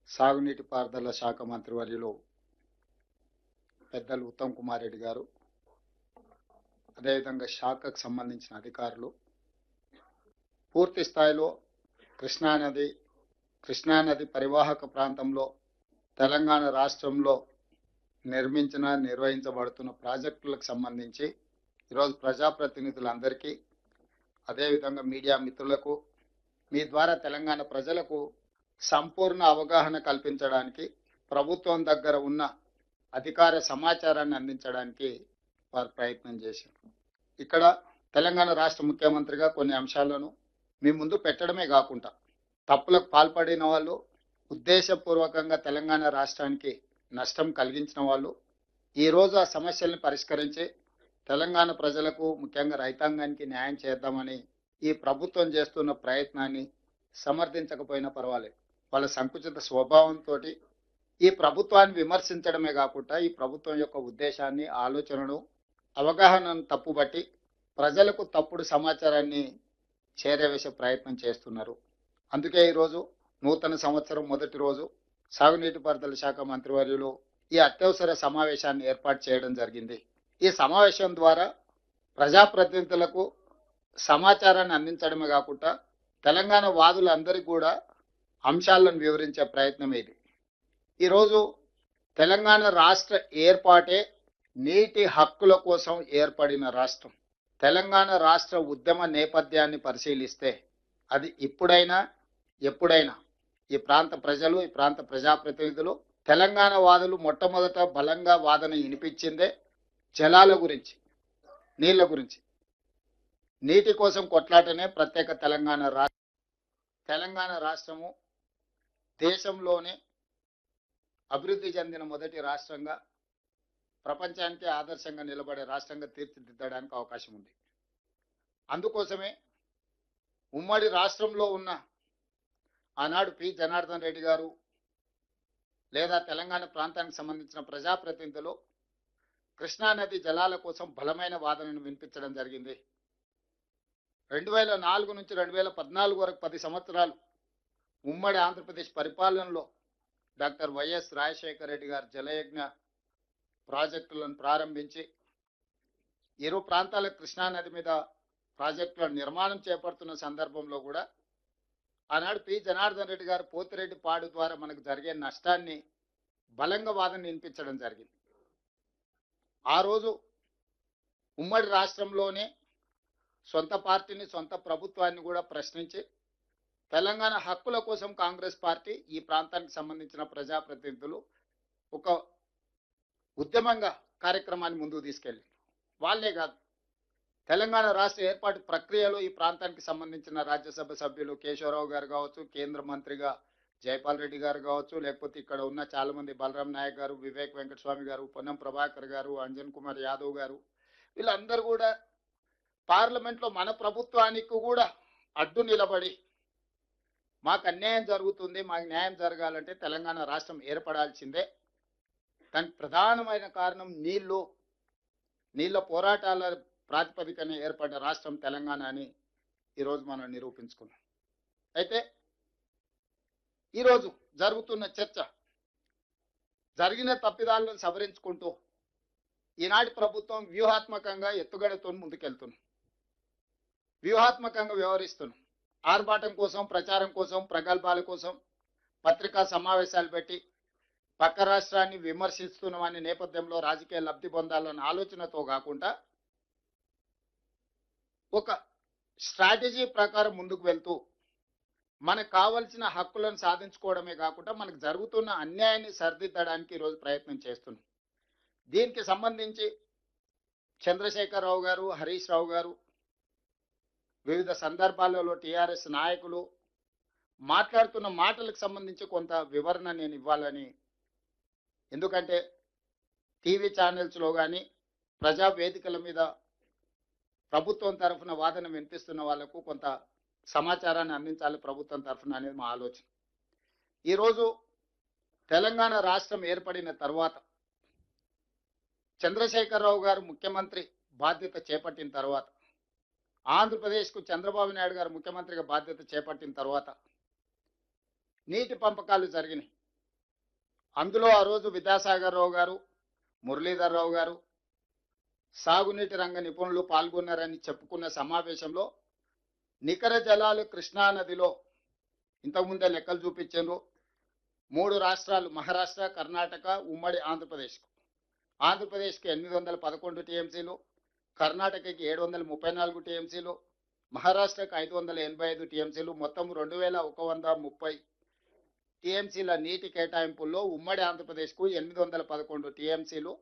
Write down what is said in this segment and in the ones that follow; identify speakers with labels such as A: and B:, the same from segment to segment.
A: సాగునీటి పారుదల శాఖ మంత్రివర్యులు పెద్దలు ఉత్తమ్ కుమార్ రెడ్డి గారు, అదేవిధంగా శాఖకు సంబంధించిన అధికారులు పూర్తి స్థాయిలో కృష్ణానది పరివాహక ప్రాంతంలో తెలంగాణ రాష్ట్రంలో నిర్వహించబడుతున్న ప్రాజెక్టులకు సంబంధించి ఈరోజు ప్రజాప్రతినిధులందరికీ, అదేవిధంగా మీడియా మిత్రులకు మీ ద్వారా తెలంగాణ ప్రజలకు సంపూర్ణ అవగాహన కల్పించడానికి, ప్రభుత్వం దగ్గర ఉన్న అధికార సమాచారాన్ని అందించడానికి వారు ప్రయత్నం చేశారు. ఇక్కడ తెలంగాణ రాష్ట్ర ముఖ్యమంత్రిగా కొన్ని అంశాలను మీ ముందు పెట్టడమే కాకుండా, తప్పులకు పాల్పడిన వాళ్ళు, ఉద్దేశపూర్వకంగా తెలంగాణ రాష్ట్రానికి నష్టం కలిగించిన వాళ్ళు ఈరోజు ఆ సమస్యల్ని పరిష్కరించి తెలంగాణ ప్రజలకు, ముఖ్యంగా రైతాంగానికి న్యాయం చేద్దామని ఈ ప్రభుత్వం చేస్తున్న ప్రయత్నాన్ని సమర్థించకపోయినా పర్వాలేదు. వాళ్ళ సంకుచిత స్వభావంతో ఈ ప్రభుత్వాన్ని విమర్శించడమే కాకుండా ఈ ప్రభుత్వం యొక్క ఉద్దేశాన్ని, ఆలోచనను, అవగాహనను తప్పుబట్టి ప్రజలకు తప్పుడు సమాచారాన్ని చేరవేసే ప్రయత్నం చేస్తున్నారు. అందుకే ఈరోజు నూతన సంవత్సరం మొదటి రోజు సాగునీటి పారుదల శాఖ మంత్రివర్యులు ఈ అత్యవసర సమావేశాన్ని ఏర్పాటు చేయడం జరిగింది. ఈ సమావేశం ద్వారా ప్రజాప్రతినిధులకు సమాచారాన్ని అందించడమే కాకుండా తెలంగాణ వాదులందరికీ కూడా అంశాలను వివరించే ప్రయత్నం ఇది. ఈరోజు తెలంగాణ రాష్ట్ర ఏర్పాటే నీటి హక్కుల కోసం ఏర్పడిన రాష్ట్రం. తెలంగాణ రాష్ట్ర ఉద్యమ నేపథ్యాన్ని పరిశీలిస్తే అది ఎప్పుడైనా ఈ ప్రాంత ప్రజలు, ఈ ప్రాంత ప్రజాప్రతినిధులు, తెలంగాణ వాదులు మొట్టమొదట బలంగా వాదన వినిపించిందే జలాల గురించి, నీళ్ల గురించి. నీటి కోసం కొట్లాటనే ప్రత్యేక తెలంగాణ రాష్ట్రము దేశంలోనే అభివృద్ధి చెందిన మొదటి రాష్ట్రంగా, ప్రపంచానికి ఆదర్శంగా నిలబడే రాష్ట్రంగా తీర్చిదిద్దడానికి అవకాశం ఉంది. అందుకోసమే ఉమ్మడి రాష్ట్రంలో ఉన్న ఆనాడు పి జనార్దన్ రెడ్డి గారు లేదా తెలంగాణ ప్రాంతానికి సంబంధించిన ప్రజాప్రతినిధులు కృష్ణానది జలాల కోసం బలమైన వాదనను వినిపించడం జరిగింది. 2004 నుంచి 2014 వరకు 10 సంవత్సరాలు ఉమ్మడి ఆంధ్రప్రదేశ్ పరిపాలనలో డాక్టర్ వైఎస్ రాజశేఖర రెడ్డి గారు జలయజ్ఞ ప్రాజెక్టులను ప్రారంభించి ఇరు ప్రాంతాల కృష్ణానది మీద ప్రాజెక్టుల నిర్మాణం చేపడుతున్న సందర్భంలో కూడా ఆనాడు పి జనార్దన్ రెడ్డి గారు పోతిరెడ్డి పాడు ద్వారా మనకు జరిగే నష్టాన్ని బలంగా వాదన వినిపించడం జరిగింది. ఆ రోజు ఉమ్మడి రాష్ట్రంలోనే సొంత పార్టీని, సొంత ప్రభుత్వాన్ని కూడా ప్రశ్నించి తెలంగాణ హక్కుల కోసం కాంగ్రెస్ పార్టీ, ఈ ప్రాంతానికి సంబంధించిన ప్రజాప్రతినిధులు ఒక ఉద్యమంగా కార్యక్రమాన్ని ముందుకు తీసుకెళ్ళి, వాళ్ళే కాదు తెలంగాణ రాష్ట్ర ఏర్పాటు ప్రక్రియలో ఈ ప్రాంతానికి సంబంధించిన రాజ్యసభ సభ్యులు కేశవరావు గారు కావచ్చు, కేంద్ర మంత్రిగా జైపాల్ రెడ్డి గారు కావచ్చు, లేకపోతే ఇక్కడ ఉన్న చాలా మంది బలరాం నాయక్ గారు, వివేక్ వెంకటస్వామి గారు, పొన్నం ప్రభాకర్ గారు, అంజన్ కుమార్ యాదవ్ గారు, వీళ్ళందరూ కూడా పార్లమెంట్లో మన ప్రభుత్వానికి కూడా అడ్డు నిలబడి మాకు అన్యాయం జరుగుతుంది, మాకు న్యాయం జరగాలంటే తెలంగాణ రాష్ట్రం ఏర్పడాల్సిందే, దానికి ప్రధానమైన కారణం నీళ్ళ పోరాటాల ప్రాతిపదికన ఏర్పడ్డ రాష్ట్రం తెలంగాణ అని ఈరోజు మనం నిరూపించుకున్నాం. అయితే ఈరోజు జరుగుతున్న చర్చ జరిగిన తప్పిదాలను సవరించుకుంటూ ఈనాటి ప్రభుత్వం వ్యూహాత్మకంగా ఎత్తుగడతో ముందుకెళ్తున్నాం, వ్యూహాత్మకంగా వ్యవహరిస్తున్నాం. ఆర్భాటం కోసం, ప్రచారం కోసం, ప్రగల్భాల కోసం పత్రికా సమావేశాలు పెట్టి పక్క రాష్ట్రాన్ని విమర్శిస్తున్నామనే నేపథ్యంలో రాజకీయ లబ్ధి పొందాలన్న ఆలోచనతో కాకుండా ఒక స్ట్రాటజీ ప్రకారం ముందుకు వెళ్తూ మనకు కావలసిన హక్కులను సాధించుకోవడమే కాకుండా మనకు జరుగుతున్న అన్యాయాన్ని సరిదిద్దడానికి ఈరోజు ప్రయత్నం చేస్తున్నాం. దీనికి సంబంధించి చంద్రశేఖరరావు గారు, హరీష్ రావు గారు వివిధ సందర్భాలలో టీఆర్ఎస్ నాయకులు మాట్లాడుతున్న మాటలకు సంబంధించి కొంత వివరణ నేను ఇవ్వాలని, ఎందుకంటే టీవీ ఛానల్స్లో కానీ ప్రజా వేదికల మీద ప్రభుత్వం తరఫున వాదన వినిపిస్తున్న వాళ్లకు కొంత సమాచారాన్ని అందించాలి ప్రభుత్వం తరఫున అనేది మా ఆలోచన. ఈరోజు తెలంగాణ రాష్ట్రం ఏర్పడిన తర్వాత చంద్రశేఖరరావు గారు ముఖ్యమంత్రి బాధ్యత చేపట్టిన తర్వాత, ఆంధ్రప్రదేశ్కు చంద్రబాబు నాయుడు గారు ముఖ్యమంత్రిగా బాధ్యత చేపట్టిన తర్వాత నీటి పంపకాలు జరిగినాయి. అందులో ఆ రోజు విద్యాసాగర్ రావు గారు, మురళీధర్ రావు గారు, సాగునీటి రంగ నిపుణులు పాల్గొన్నారని చెప్పుకున్న సమావేశంలో నికర జలాలు కృష్ణా నదిలో ఇంతకుముందే లెక్కలు చూపించారు. 3 రాష్ట్రాలు మహారాష్ట్ర, కర్ణాటక, ఉమ్మడి ఆంధ్రప్రదేశ్కి 811 టీఎంసీలు, కర్ణాటకకి 734 టీఎంసీలు, మహారాష్ట్రకి 585 టీఎంసీలు, మొత్తం 2130 టీఎంసీల నీటి కేటాయింపుల్లో ఉమ్మడి ఆంధ్రప్రదేశ్కు 811 టీఎంసీలు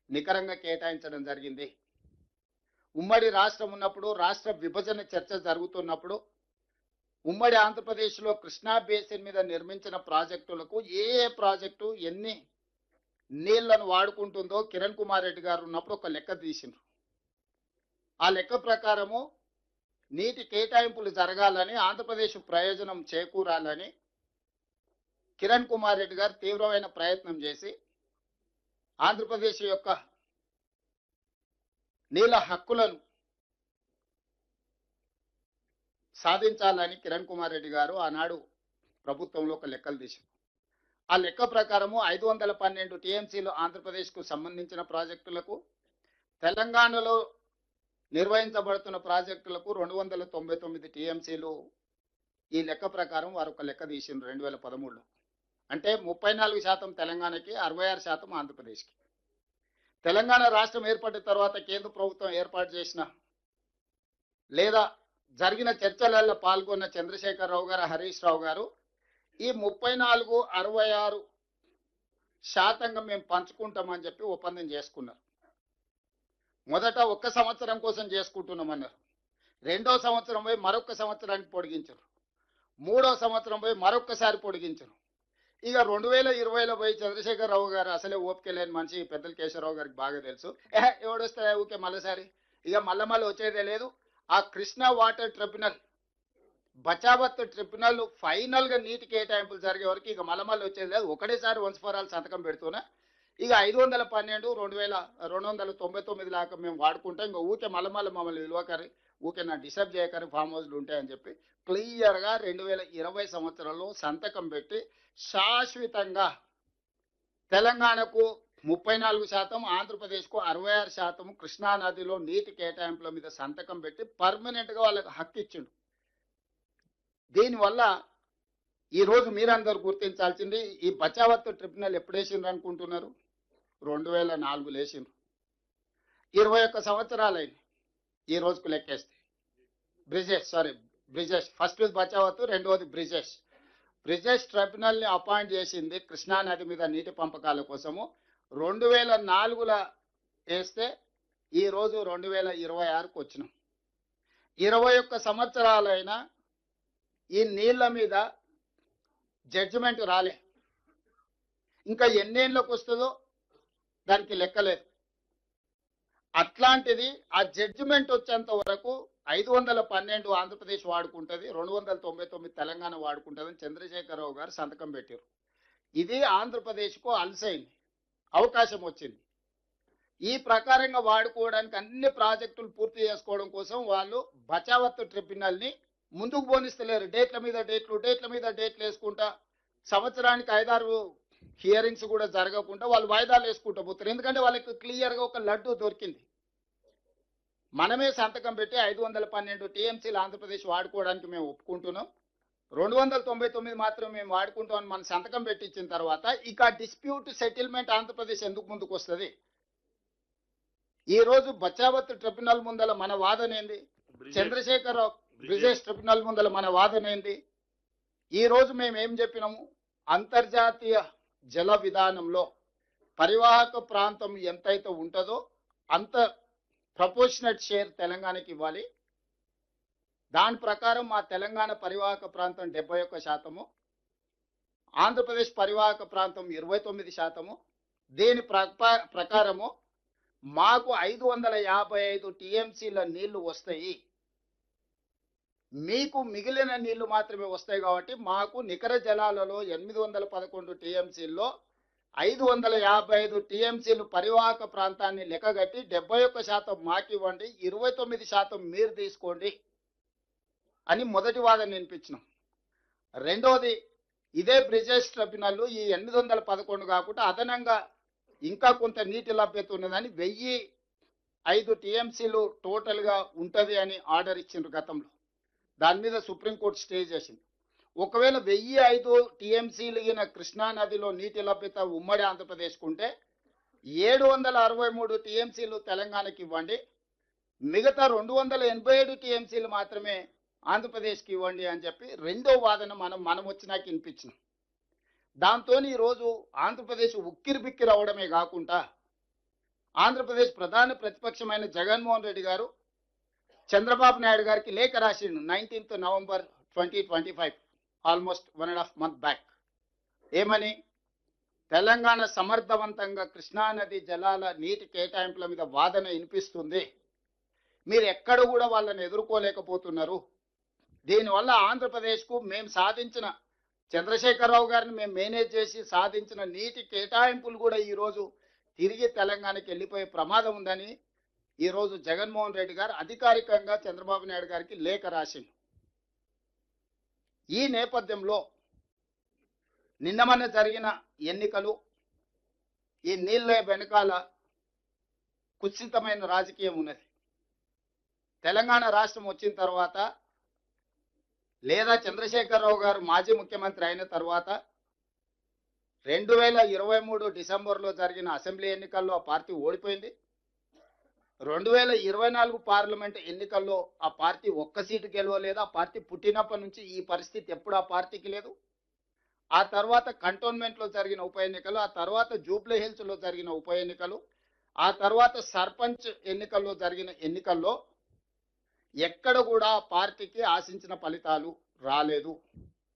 A: నికరంగా కేటాయించడం జరిగింది. ఉమ్మడి రాష్ట్రం ఉన్నప్పుడు, రాష్ట్ర విభజన చర్చ జరుగుతున్నప్పుడు ఉమ్మడి ఆంధ్రప్రదేశ్లో కృష్ణా బేసిన్ మీద నిర్మించిన ప్రాజెక్టులకు ఏ ప్రాజెక్టు ఎన్ని నీళ్లను వాడుకుంటుందో కిరణ్ కుమార్ రెడ్డి గారు ఉన్నప్పుడు ఒక లెక్క తీసిండ్రు. ఆ లెక్క ప్రకారము నీటి కేటాయింపులు జరగాలని, ఆంధ్రప్రదేశ్ ప్రయోజనం చేకూరాలని కిరణ్ కుమార్ రెడ్డి గారు తీవ్రమైన ప్రయత్నం చేసి ఆంధ్రప్రదేశ్ యొక్క నీళ్ళ హక్కులను సాధించాలని కిరణ్ కుమార్ రెడ్డి గారు ఆనాడు ప్రభుత్వంలో ఒక లెక్కలు తీశారు. ఆ లెక్క ప్రకారము 512 టీఎంసీలు ఆంధ్రప్రదేశ్కు సంబంధించిన ప్రాజెక్టులకు, తెలంగాణలో నిర్వహించబడుతున్న ప్రాజెక్టులకు 299 టీఎంసీలు. ఈ లెక్క ప్రకారం వారు ఒక లెక్క తీసిండ్రు 2013లో. అంటే 34% తెలంగాణకి, 66% ఆంధ్రప్రదేశ్కి. తెలంగాణ రాష్ట్రం ఏర్పడిన తర్వాత కేంద్ర ప్రభుత్వం ఏర్పాటు చేసిన లేదా జరిగిన చర్చలలో పాల్గొన్న చంద్రశేఖరరావు గారు, హరీష్ రావు గారు ఈ 34, 66% మేము పంచుకుంటామని చెప్పి ఒప్పందం చేసుకున్నారు. మొదట 1 సంవత్సరం కోసం చేసుకుంటున్నామన్నారు. 2వ సంవత్సరం పోయి మరొక సంవత్సరానికి పొడిగించారు. 3వ సంవత్సరం పోయి మరొకసారి పొడిగించారు. ఇక 2020లో పోయి చంద్రశేఖరరావు గారు అసలే ఓపిక లేని మనిషి, పెద్దల కేశవరావు గారికి బాగా తెలుసు. ఎవడొస్తే ఊకే మళ్ళీసారి ఇక మళ్ళీ వచ్చేదే లేదు. ఆ Krishna water tribunal, Bachawat tribunal final గా నీటి కేటాయింపులు జరిగే వరకు ఇక మళ్ళీ వచ్చేది లేదు. ఒకటేసారి వన్స్ ఫర్ ఆల్ సంతకం పెడుతున్నా ఇక 512, 2299 దాకా మేము వాడుకుంటాం. ఇంకా ఊకే మళ్ళీ మమ్మల్ని విలువకరి, ఊకే నా డిస్టర్బ్ చేయకరి, ఫామ్ హౌస్లు ఉంటాయని చెప్పి క్లియర్గా 2020 సంవత్సరంలో సంతకం పెట్టి శాశ్వతంగా తెలంగాణకు 34%, ఆంధ్రప్రదేశ్కు 66% కృష్ణా నదిలో నీటి కేటాయింపుల మీద సంతకం పెట్టి పర్మనెంట్గా వాళ్ళకి హక్కు ఇచ్చిండు. దీనివల్ల ఈరోజు మీరందరూ గుర్తించాల్సింది, ఈ బచావత్ ట్రిబ్యునల్ ఎప్పుడు వేసిండ్రు అనుకుంటున్నారు? 2004లో వేసిండ్రు. 21 సంవత్సరాలైంది ఈ రోజుకు లెక్కేస్తే. బ్రిజేష్ ఫస్ట్ బచావత్, రెండవది బ్రిజేష్ ట్రిబ్యునల్ని అపాయింట్ చేసింది కృష్ణా నది మీద నీటి పంపకాల కోసము 2004లో వేస్తే ఈరోజు 2026కు వచ్చినాం. 21 సంవత్సరాలైన ఈ నీళ్ల మీద జడ్జిమెంట్ రాలే. ఇంకా ఎన్నేళ్ళకు వస్తుందో దానికి లెక్కలేదు. అట్లాంటిది ఆ జడ్జిమెంట్ వచ్చేంత వరకు 512 ఆంధ్రప్రదేశ్ వాడుకుంటుంది, 299 తెలంగాణ వాడుకుంటుందని చంద్రశేఖరరావు గారు సంతకం పెట్టారు. ఇది ఆంధ్రప్రదేశ్కు అలసైంది, అవకాశం వచ్చింది. ఈ ప్రకారంగా వాడుకోవడానికి అన్ని ప్రాజెక్టులు పూర్తి చేసుకోవడం కోసం వాళ్ళు బచావత్ ట్రిబ్యునల్ని ముందుకు పోనిస్తలేరు. డేట్ల మీద డేట్లు వేసుకుంటా సంవత్సరానికి 5-6 హియరింగ్స్ కూడా జరగకుండా వాళ్ళు వాయిదాలు వేసుకుంటూ పోతారు. ఎందుకంటే వాళ్ళకి క్లియర్గా ఒక లడ్డు దొరికింది. మనమే సంతకం పెట్టి 512 టీఎంసీలు ఆంధ్రప్రదేశ్ వాడుకోవడానికి మేము ఒప్పుకుంటున్నాం, 299 మాత్రం మేము వాడుకుంటామని మన సంతకం పెట్టించిన తర్వాత ఇక డిస్ప్యూట్ సెటిల్మెంట్ ఆంధ్రప్రదేశ్ ఎందుకు ముందుకు వస్తుంది? ఈరోజు బచావత్ ట్రిబ్యునల్ ముందల మన వాదన ఏంది? చంద్రశేఖరరావు బ్రిజేష్ ట్రిబ్యునల్ ముందల మన వాదన ఏంది? ఈరోజు మేము ఏం చెప్పినాము? అంతర్జాతీయ జల విధానంలో పరివాహక ప్రాంతం ఎంతైతే ఉంటుందో అంత ప్రపోర్షనట్ షేర్ తెలంగాణకి ఇవ్వాలి. దాని ప్రకారం మా తెలంగాణ పరివాహక ప్రాంతం 71%, ఆంధ్రప్రదేశ్ పరివాహక ప్రాంతం 29%. దీని ప్రకారము మాకు 555 టీఎంసీల నీళ్లు వస్తాయి, మీకు మిగిలిన నీళ్లు మాత్రమే వస్తాయి. కాబట్టి మాకు నికర జలాలలో 811 టీఎంసీల్లో 555 టీఎంసీలు పరివాహక ప్రాంతాన్ని లెక్కగట్టి 71% మాకు ఇవ్వండి, 29% మీరు తీసుకోండి అని మొదటి వాదన వినిపించినాం. రెండోది, ఇదే బ్రిజేష్ ట్రిబ్యునల్ ఈ 811 కాకుండా అదనంగా ఇంకా కొంత నీటి లభ్యత ఉన్నదని 1005 టీఎంసీలు టోటల్గా ఉంటుంది అని ఆర్డర్ ఇచ్చిండ్రు గతంలో. దాని మీద సుప్రీంకోర్టు స్టే చేసింది. ఒకవేళ 1005 టీఎంసీలు అయిన కృష్ణా నదిలో నీటి లభ్యత ఉమ్మడి ఆంధ్రప్రదేశ్కు ఉంటే 763 టీఎంసీలు తెలంగాణకి ఇవ్వండి, మిగతా 287 టీఎంసీలు మాత్రమే ఆంధ్రప్రదేశ్కి ఇవ్వండి అని చెప్పి రెండో వాదన మనం వచ్చినాక వినిపించినాం. దాంతో ఈరోజు ఆంధ్రప్రదేశ్ ఉక్కిరి బిక్కిరి అవడమే కాకుండా ఆంధ్రప్రదేశ్ ప్రధాన ప్రతిపక్షమైన జగన్మోహన్ రెడ్డి గారు చంద్రబాబు నాయుడు గారికి లేఖ రాసిండు 19th November 2025, almost 1.5 month back. ఏమని? తెలంగాణ సమర్థవంతంగా కృష్ణానది జలాల నీటి కేటాయింపుల మీద వాదన వినిపిస్తుంది, మీరు ఎక్కడ కూడా వాళ్ళని ఎదుర్కోలేకపోతున్నారు, దీనివల్ల ఆంధ్రప్రదేశ్కు మేము సాధించిన చంద్రశేఖరరావు గారిని మేము మేనేజ్ చేసి సాధించిన నీటి కేటాయింపులు కూడా ఈరోజు తిరిగి తెలంగాణకి వెళ్ళిపోయే ప్రమాదం ఉందని ఈరోజు జగన్మోహన్ రెడ్డి గారు అధికారికంగా చంద్రబాబు నాయుడు గారికి లేఖ రాసింది. ఈ నేపథ్యంలో నిన్నమన్న జరిగిన ఎన్నికలు, ఈ నీళ్ళ వెనకాల కుత్సితమైన రాజకీయం ఉన్నది. తెలంగాణ రాష్ట్రం వచ్చిన తర్వాత లేదా చంద్రశేఖరరావు గారు మాజీ ముఖ్యమంత్రి అయిన తర్వాత 2023 డిసెంబర్లో జరిగిన అసెంబ్లీ ఎన్నికల్లో ఆ పార్టీ ఓడిపోయింది. 2024 పార్లమెంట్ ఎన్నికల్లో ఆ పార్టీ ఒక్క సీటు గెలవలేదు. ఆ పార్టీ పుట్టినప్పటి నుంచి ఈ పరిస్థితి ఎప్పుడు ఆ పార్టీకి లేదు. ఆ తర్వాత కంటోన్మెంట్లో జరిగిన ఉప ఎన్నికలు, ఆ తర్వాత జూబ్లీ హిల్స్లో జరిగిన ఉప ఎన్నికలు, ఆ తర్వాత సర్పంచ్ ఎన్నికల్లో జరిగిన ఎన్నికల్లో ఎక్కడ కూడా పార్టీకి ఆశించిన ఫలితాలు రాలేదు.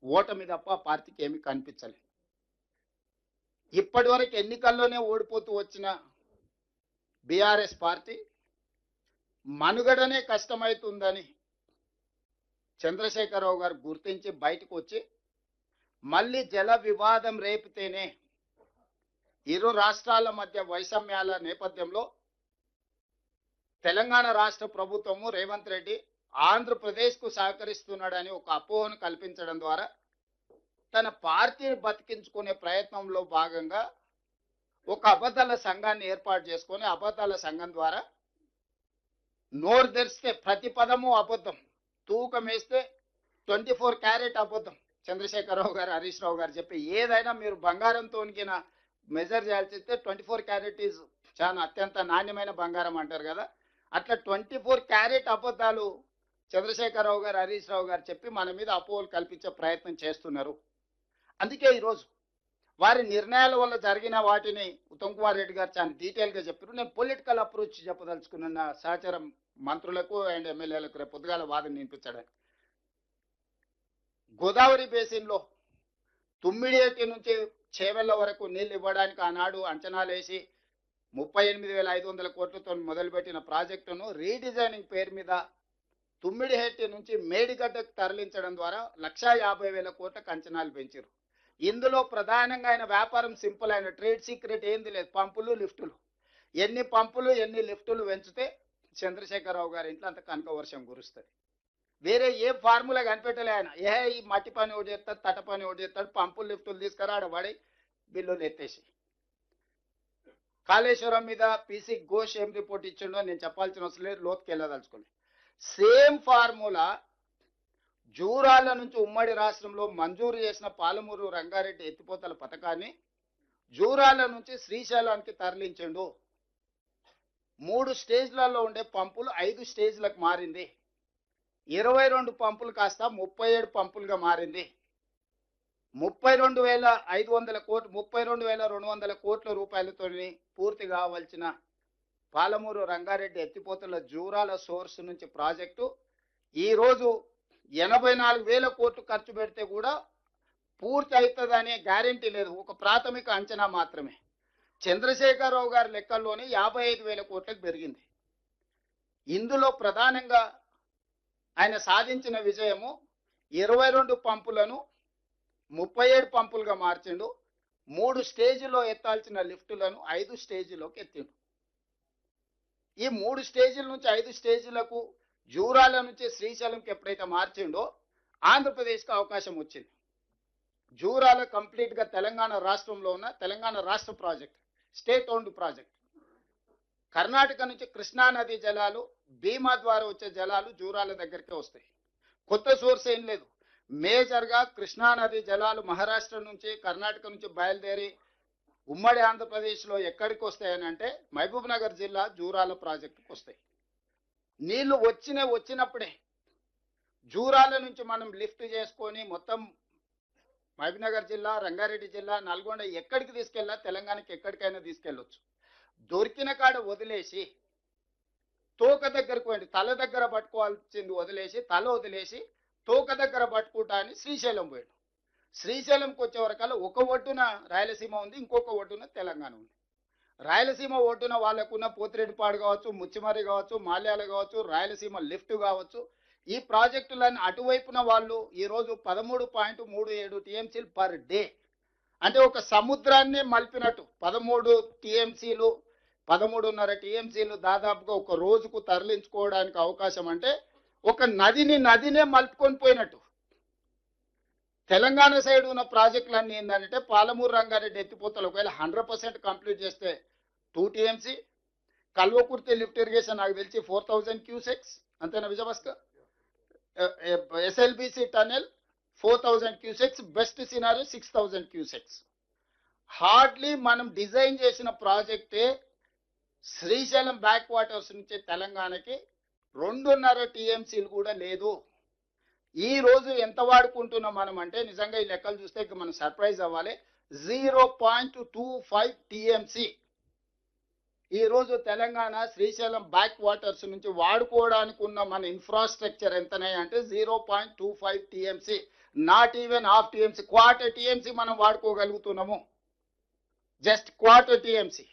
A: ఓటమి తప్ప పార్టీకి ఏమీ కనిపించలేదు. ఇప్పటి వరకు ఎన్నికల్లోనే ఓడిపోతూ వచ్చిన బీఆర్ఎస్ పార్టీ మనుగడనే కష్టమవుతుందని చంద్రశేఖరరావు గారు గుర్తించి బయటకు వచ్చి మళ్ళీ జల వివాదం రేపితేనే ఇరు రాష్ట్రాల మధ్య వైషమ్యాల నేపథ్యంలో తెలంగాణ రాష్ట్ర ప్రభుత్వము రేవంత్ రెడ్డి ఆంధ్రప్రదేశ్కు సహకరిస్తున్నాడని ఒక అపోహను కల్పించడం ద్వారా తన పార్టీని బతికించుకునే ప్రయత్నంలో భాగంగా ఒక అబద్ధాల సంఘాన్ని ఏర్పాటు చేసుకొని అబద్ధాల సంఘం ద్వారా నోరు తెరిస్తే ప్రతి పదము అబద్ధం, తూకం వేస్తే 24 క్యారెట్ అబద్ధం. చంద్రశేఖరరావు గారు, హరీష్ రావు గారు చెప్పి ఏదైనా మీరు బంగారంతో మెజర్ చేయాల్సి వస్తే 24 క్యారెట్ ఈజ్ చాలా అత్యంత నాణ్యమైన బంగారం అంటారు కదా, అట్లా 24 క్యారెట్ అబద్ధాలు చంద్రశేఖరరావు గారు, హరీష్ రావు గారు చెప్పి మన మీద అపోహలు కల్పించే ప్రయత్నం చేస్తున్నారు. అందుకే ఈరోజు వారి నిర్ణయాల వల్ల జరిగిన వాటిని ఉత్తమ్ కుమార్ రెడ్డి గారు చాలా డీటెయిల్గా చెప్పారు. నేను పొలిటికల్ అప్రోచ్ చెప్పదలుచుకున్న సహచరం మంత్రులకు అండ్ ఎమ్మెల్యేలకు రేపు పొద్దుగాల వాదన వినిపించడానికి. గోదావరి బేసిన్లో తుమ్మిడియేటి నుంచి చేవెళ్ల వరకు నీళ్లు ఇవ్వడానికి ఆనాడు అంచనాలు వేసి 38,500 కోట్లతో మొదలుపెట్టిన ప్రాజెక్టును రీడిజైనింగ్ పేరు మీద తుమ్మిడిహెట్టి నుంచి మేడిగడ్డకు తరలించడం ద్వారా 1,50,000 కోట్లకు అంచనాలు పెంచారు. ఇందులో ప్రధానంగా ఆయన వ్యాపారం సింపుల్, అయిన ట్రేడ్ సీక్రెట్ ఏంది లేదు, పంపులు లిఫ్టులు. ఎన్ని పంపులు ఎన్ని లిఫ్టులు పెంచితే చంద్రశేఖరరావు గారి ఇంట్లో అంత కనక వర్షం కురుస్తుంది. వేరే ఏ ఫార్ములా కనిపెట్టలే ఆయన. ఈ మట్టి పని ఒకటి చేస్తాడు, తట పని ఒకటి చేస్తాడు, పంపులు లిఫ్టులు తీసుకురా ఆడబడి బిల్లులు ఎత్తేసి. కాళేశ్వరం మీద పీసీ ఘోష్ ఏం రిపోర్ట్ ఇచ్చిండో నేను చెప్పాల్సిన అవసరం లేదు, లోతుకి వెళ్ళదలుచుకోండి. సేమ్ ఫార్ములా జూరాల నుంచి ఉమ్మడి రాష్ట్రంలో మంజూరు చేసిన పాలమూరు రంగారెడ్డి ఎత్తిపోతల పథకాన్ని జూరాల నుంచి శ్రీశైలానికి తరలించండు. 3 స్టేజ్లలో ఉండే పంపులు 5 స్టేజ్లకు మారింది. 22 పంపులు కాస్త 37 పంపులుగా మారింది. 32,500 కోట్లు 32,200 కోట్ల రూపాయలతో పూర్తి కావాల్సిన పాలమూరు రంగారెడ్డి ఎత్తిపోతల జూరాల సోర్స్ నుంచి ప్రాజెక్టు ఈరోజు 84,000 కోట్లు ఖర్చు పెడితే కూడా పూర్తి అవుతుందనే గ్యారెంటీ లేదు, ఒక ప్రాథమిక అంచనా మాత్రమే. చంద్రశేఖరరావు గారి లెక్కల్లోనే 55,000 కోట్లకు పెరిగింది. ఇందులో ప్రధానంగా ఆయన సాధించిన విజయము 22 పంపులను 37 పంపులుగా మార్చిండు. 3 స్టేజీలో ఎత్తాల్సిన లిఫ్టులను 5 స్టేజీలోకి ఎత్తిండు. ఈ 3 స్టేజీల నుంచి 5 స్టేజీలకు జూరాల నుంచి శ్రీశైలంకి ఎప్పుడైతే మార్చిండో ఆంధ్రప్రదేశ్కి అవకాశం వచ్చింది. జూరాల కంప్లీట్ గా తెలంగాణ రాష్ట్రంలో ఉన్న తెలంగాణ రాష్ట్ర project, state owned project. Karnataka నుంచి కృష్ణా నది జలాలు, భీమా ద్వారా వచ్చే జలాలు జూరాల దగ్గరికే వస్తాయి. కొత్త సోర్స్ ఏం లేదు. మేజర్ గా కృష్ణా నది జలాలు మహారాష్ట్ర నుంచి, కర్ణాటక నుంచి బయలుదేరి ఉమ్మడి ఆంధ్రప్రదేశ్ లో ఎక్కడికి వస్తాయని అంటే మహబూబ్ నగర్ జిల్లా జూరాల ప్రాజెక్టుకు వస్తాయి. నీళ్లు వచ్చినప్పుడే జూరాల నుంచి మనం లిఫ్ట్ చేసుకొని మొత్తం మహబూబ్ నగర్ జిల్లా, రంగారెడ్డి జిల్లా, నల్గొండ ఎక్కడికి తీసుకెళ్ళా తెలంగాణకి ఎక్కడికైనా తీసుకెళ్ళొచ్చు. దొరికిన కాడ వదిలేసి తోక దగ్గరకు పోయింది, తల దగ్గర పట్టుకోవాల్సింది వదిలేసి, తల వదిలేసి తోక దగ్గర పట్టుకుంటా అని శ్రీశైలం పోయాడు. శ్రీశైలంకి వచ్చే వరకల్లా ఒక ఒడ్డున రాయలసీమ ఉంది, ఇంకొక ఒడ్డున తెలంగాణ ఉంది. రాయలసీమ ఒడ్డున వాళ్ళకున్న పోతిరెడ్డిపాడు కావచ్చు, ముచ్చిమర్రి కావచ్చు, మాల్యాల కావచ్చు, రాయలసీమ లిఫ్ట్ కావచ్చు, ఈ ప్రాజెక్టులన్నీ అటువైపున వాళ్ళు ఈరోజు 13.37 టీఎంసీలు పర్ డే, అంటే ఒక సముద్రాన్ని మలిపినట్టు 13 టీఎంసీలు, 13.5 టీఎంసీలు దాదాపుగా ఒక రోజుకు తరలించుకోవడానికి అవకాశం. అంటే ఒక నదినే మలుపుకొని పోయినట్టు. తెలంగాణ సైడ్ ఉన్న ప్రాజెక్టులన్నీ ఏంటంటే పాలమూరు రంగారెడ్డి ఎత్తిపోతలు ఒకవేళ 100% కంప్లీట్ చేస్తే 2 టీఎంసీ, కల్వకుర్తి లిఫ్ట్ ఇరిగేషన్ నాకు తెలిసి 4000 క్యూసెక్స్, అంతేనా Vijayabhaskar? SLBC tunnel 4000 cusecs, best scenario 6000 cusecs. Hardly మనం డిజైన్ చేసిన ప్రాజెక్టే శ్రీశైలం బ్యాక్ వాటర్స్ నుంచి తెలంగాణకి 2.5 టీఎంసీలు కూడా లేదు. ఈ రోజు ఎంత వాడుకుంటున్నాం మనం అంటే నిజంగా ఈ లెక్కలు చూస్తే మనం సర్ప్రైజ్ అవ్వాలి. 0.25 టీఎంసీ ఈ రోజు తెలంగాణ శ్రీశైలం బ్యాక్ వాటర్స్ నుంచి వాడుకోవడానికి ఉన్న మన ఇన్ఫ్రాస్ట్రక్చర్ ఎంతనే అంటే 0.25 TMC, not even half TMC, quarter TMC మనం వాడుకోగలుగుతున్నాము. Just quarter TMC.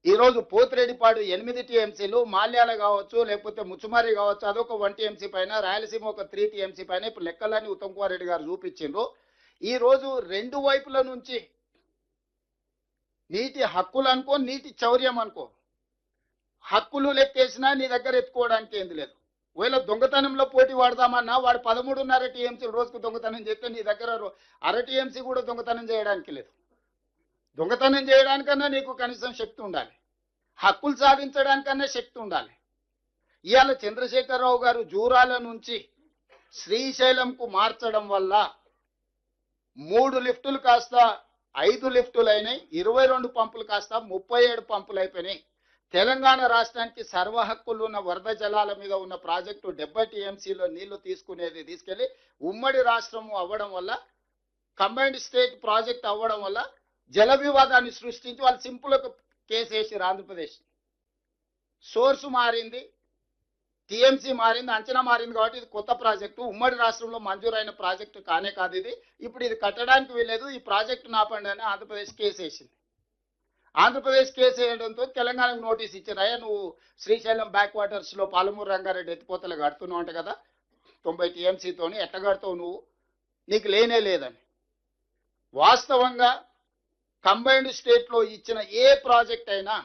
A: ఈరోజు పోతిరెడ్డిపాడు 8 టీఎంసీలు, మాల్యాల కావచ్చు లేకపోతే ముచ్చుమర్రి కావచ్చు అదొక 1 టీఎంసీ పైన, రాయలసీమ ఒక 3 టీఎంసీ పైన. ఇప్పుడు లెక్కలన్నీ ఉత్తమ్ కుమార్ రెడ్డి గారు చూపించిండ్రు. ఈరోజు రెండు వైపుల నుంచి నీటి హక్కులు అనుకో, నీటి చౌర్యం అనుకో, హక్కులు లెక్కేసినా నీ దగ్గర ఎత్తుకోవడానికి ఏంది లేదు. ఒకవేళ దొంగతనంలో పోటీ వాడదామన్నా వాడు 13.5 టీఎంసీలు రోజుకు దొంగతనం చేస్తే నీ దగ్గర 1/2 టీఎంసీ కూడా దొంగతనం చేయడానికి లేదు. దొంగతనం చేయడానికన్నా నీకు కనీసం శక్తి ఉండాలి, హక్కులు సాధించడానికన్నా శక్తి ఉండాలి. ఇవాళ చంద్రశేఖరరావు గారు జూరాల నుంచి శ్రీశైలంకు మార్చడం వల్ల 3 లిఫ్టులు కాస్త 5 లిఫ్టులు అయినాయి, 22 పంపులు కాస్త 37 పంపులు అయిపోయినాయి. తెలంగాణ రాష్ట్రానికి సర్వ హక్కులు ఉన్న వరద జలాల మీద ఉన్న ప్రాజెక్టు 70 టీఎంసీలో నీళ్లు తీసుకునేది తీసుకెళ్లి ఉమ్మడి రాష్ట్రము అవ్వడం వల్ల, కంబైన్డ్ స్టేట్ ప్రాజెక్ట్ అవ్వడం వల్ల జల వివాదాన్ని సృష్టించి వాళ్ళు సింపుల్ కేసు వేసారు. ఆంధ్రప్రదేశ్ సోర్సు మారింది, టీఎంసీ మారింది, అంచనా మారింది. కాబట్టి ఇది కొత్త ప్రాజెక్టు, ఉమ్మడి రాష్ట్రంలో మంజూరైన ప్రాజెక్టు కానే కాదు ఇది. ఇప్పుడు ఇది కట్టడానికి వీలేదు, ఈ ప్రాజెక్టు నాపండి అని ఆంధ్రప్రదేశ్ కేసు వేసింది. ఆంధ్రప్రదేశ్ కేసు వేయడంతో తెలంగాణకు నోటీస్ ఇచ్చారు. అయ్యా నువ్వు శ్రీశైలం బ్యాక్ వాటర్స్ లో పాలమూరు రంగారెడ్డి ఎత్తిపోతలు కడుతున్నావు అంట కదా 90 టీఎంసీతోని, ఎట్లా కడతావు నువ్వు, నీకు లేనే లేదని. వాస్తవంగా కంబైన్డ్ స్టేట్ లో ఇచ్చిన ఏ ప్రాజెక్ట్ అయినా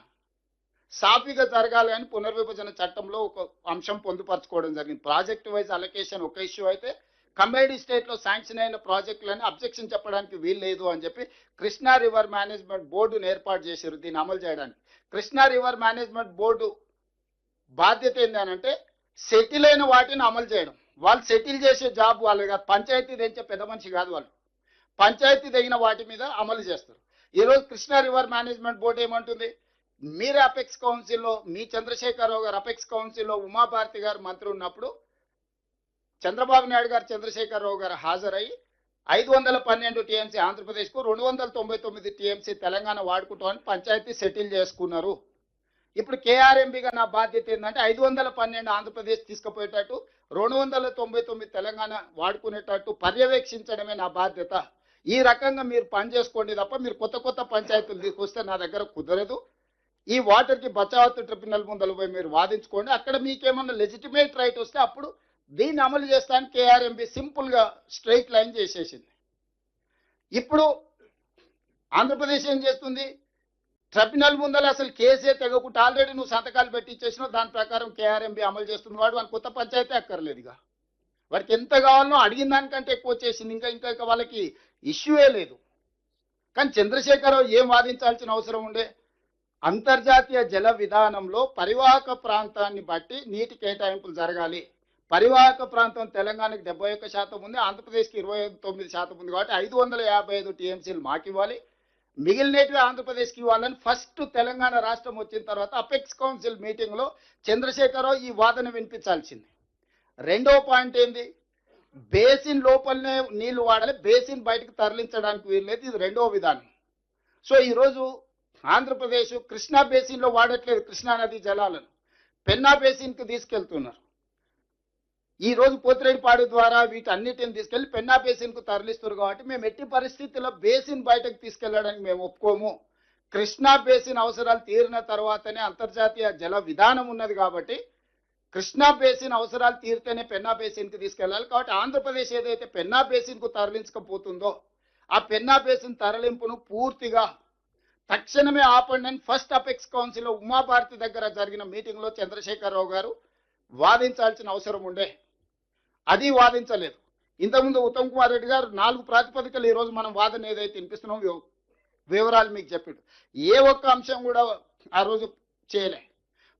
A: సాఫీగా జరగాలి అని పునర్విభజన చట్టంలో ఒక అంశం పొందుపరచుకోవడం జరిగింది. ప్రాజెక్ట్ వైజ్ అలొకేషన్ ఒక ఇష్యూ అయితే, కంబైన్డ్ స్టేట్ లో శాంక్షన్ అయిన ప్రాజెక్టులని అబ్జెక్షన్ చెప్పడానికి వీలు లేదు అని చెప్పి కృష్ణా రివర్ మేనేజ్మెంట్ బోర్డును ఏర్పాటు చేశారు దీన్ని అమలు చేయడానికి. కృష్ణా రివర్ మేనేజ్మెంట్ బోర్డు బాధ్యత ఏంటంటే సెటిల్ అయిన వాటిని అమలు చేయడం. వాళ్ళు సెటిల్ చేసే జాబ్ వాళ్ళు కాదు, పంచాయతీ తెచ్చే పెద్ద మనిషి కాదు వాళ్ళు. పంచాయతీ తగిన వాటి మీద అమలు చేస్తారు. ఈరోజు కృష్ణా రివర్ మేనేజ్మెంట్ బోర్డు ఏమంటుంది, మీరు అపెక్స్ కౌన్సిల్లో, మీ చంద్రశేఖరరావు గారు అపెక్స్ కౌన్సిల్లో ఉమాభారతి గారు మంత్రి ఉన్నప్పుడు చంద్రబాబు నాయుడు గారు చంద్రశేఖరరావు గారు హాజరై 512 టీఎంసీ ఆంధ్రప్రదేశ్కు, 299 టీఎంసీ తెలంగాణ వాడుకుంటామని పంచాయతీ సెటిల్ చేసుకున్నారు. ఇప్పుడు కేఆర్ఎంబిగా నా బాధ్యత ఏంటంటే 512 ఆంధ్రప్రదేశ్ తీసుకుపోయేటట్టు, 299 తెలంగాణ వాడుకునేటట్టు పర్యవేక్షించడమే నా బాధ్యత. ఈ రకంగా మీరు పని చేసుకోండి తప్ప మీరు కొత్త పంచాయతీలు తీసుకొస్తే నా దగ్గర కుదరదు. ఈ వాటర్కి బచావత్ ట్రిబ్యునల్ ముందర పోయి మీరు వాదించుకోండి, అక్కడ మీకేమన్నా లెజిటిమేట్ రైట్ వస్తే అప్పుడు దీన్ని అమలు చేస్తానికి కేఆర్ఎంబి సింపుల్గా స్ట్రైట్ లైన్ చేసేసింది. ఇప్పుడు ఆంధ్రప్రదేశ్ ఏం చేస్తుంది, ట్రిబ్యునల్ ముందర అసలు కేసే తెగకుండా ఆల్రెడీ నువ్వు సంతకాలు పెట్టి ఇచ్చేసినావు, దాని ప్రకారం కేఆర్ఎంబి అమలు చేస్తుంది. వాడు కొత్త పంచాయతీ అక్కర్లేదుగా. వాడికి ఎంత కావాలనో అడిగిన దానికంటే ఎక్కువ వచ్చేసింది. ఇంకా ఇంకా వాళ్ళకి ఇష్యూయే లేదు. కానీ చంద్రశేఖరరావు ఏం వాదించాల్సిన అవసరం ఉండే? అంతర్జాతీయ జల విధానంలో పరివాహక ప్రాంతాన్ని బట్టి నీటి కేటాయింపులు జరగాలి. పరివాహక ప్రాంతం తెలంగాణకి 71% ఉంది, ఆంధ్రప్రదేశ్కి 29% ఉంది. కాబట్టి 555 టీఎంసీలు మాకు ఇవ్వాలి, మిగిలినవి ఆంధ్రప్రదేశ్కి ఇవ్వాలని ఫస్ట్ తెలంగాణ రాష్ట్రం వచ్చిన తర్వాత అపెక్స్ కౌన్సిల్ మీటింగ్లో చంద్రశేఖరరావు ఈ వాదన వినిపించాల్సింది. రెండో పాయింట్ ఏంది? బేసిన్ లోపలనే నీళ్లు వాడాలి, బేసిన్ బయటకు తరలించడానికి వీల్లేదు. ఇది రెండో విధానం. సో ఈరోజు ఆంధ్రప్రదేశ్ కృష్ణా బేసిన్లో వాడట్లేదు కృష్ణా నది జలాలను, పెన్నా బేసిన్కి తీసుకెళ్తున్నారు. ఈ రోజు పోతిరెడ్డిపాడు ద్వారా వీటన్నిటిని తీసుకెళ్లి పెన్నా బేసిన్కు తరలిస్తారు. కాబట్టి మేము ఎట్టి పరిస్థితుల్లో బేసిన్ బయటకు తీసుకెళ్లడానికి మేము ఒప్పుకోము. కృష్ణా బేసిన్ అవసరాలు తీరిన తర్వాతనే అంతర్జాతీయ జల విధానం ఉన్నది. కాబట్టి కృష్ణా బేసిన్ అవసరాలు తీరితేనే పెన్నా బేసిన్కి తీసుకెళ్లాలి. కాబట్టి ఆంధ్రప్రదేశ్ ఏదైతే పెన్నా బేసిన్కు తరలించకపోతుందో ఆ పెన్నా బేసిన్ తరలింపును పూర్తిగా తక్షణమే ఆపండి అని ఫస్ట్ అపెక్స్ కౌన్సిల్లో ఉమాభారతి దగ్గర జరిగిన మీటింగ్లో చంద్రశేఖరరావు గారు వాదించాల్సిన అవసరం ఉండే. అది వాదించలేదు. ఇంతకుముందు ఉత్తమ్ కుమార్ రెడ్డి గారు 4 ప్రాతిపదికలు ఈరోజు మనం వాదన ఏదైతే వినిపిస్తున్నాం వివరాలు మీకు చెప్పాడు. ఏ ఒక్క అంశం కూడా ఆ రోజు చేయలే.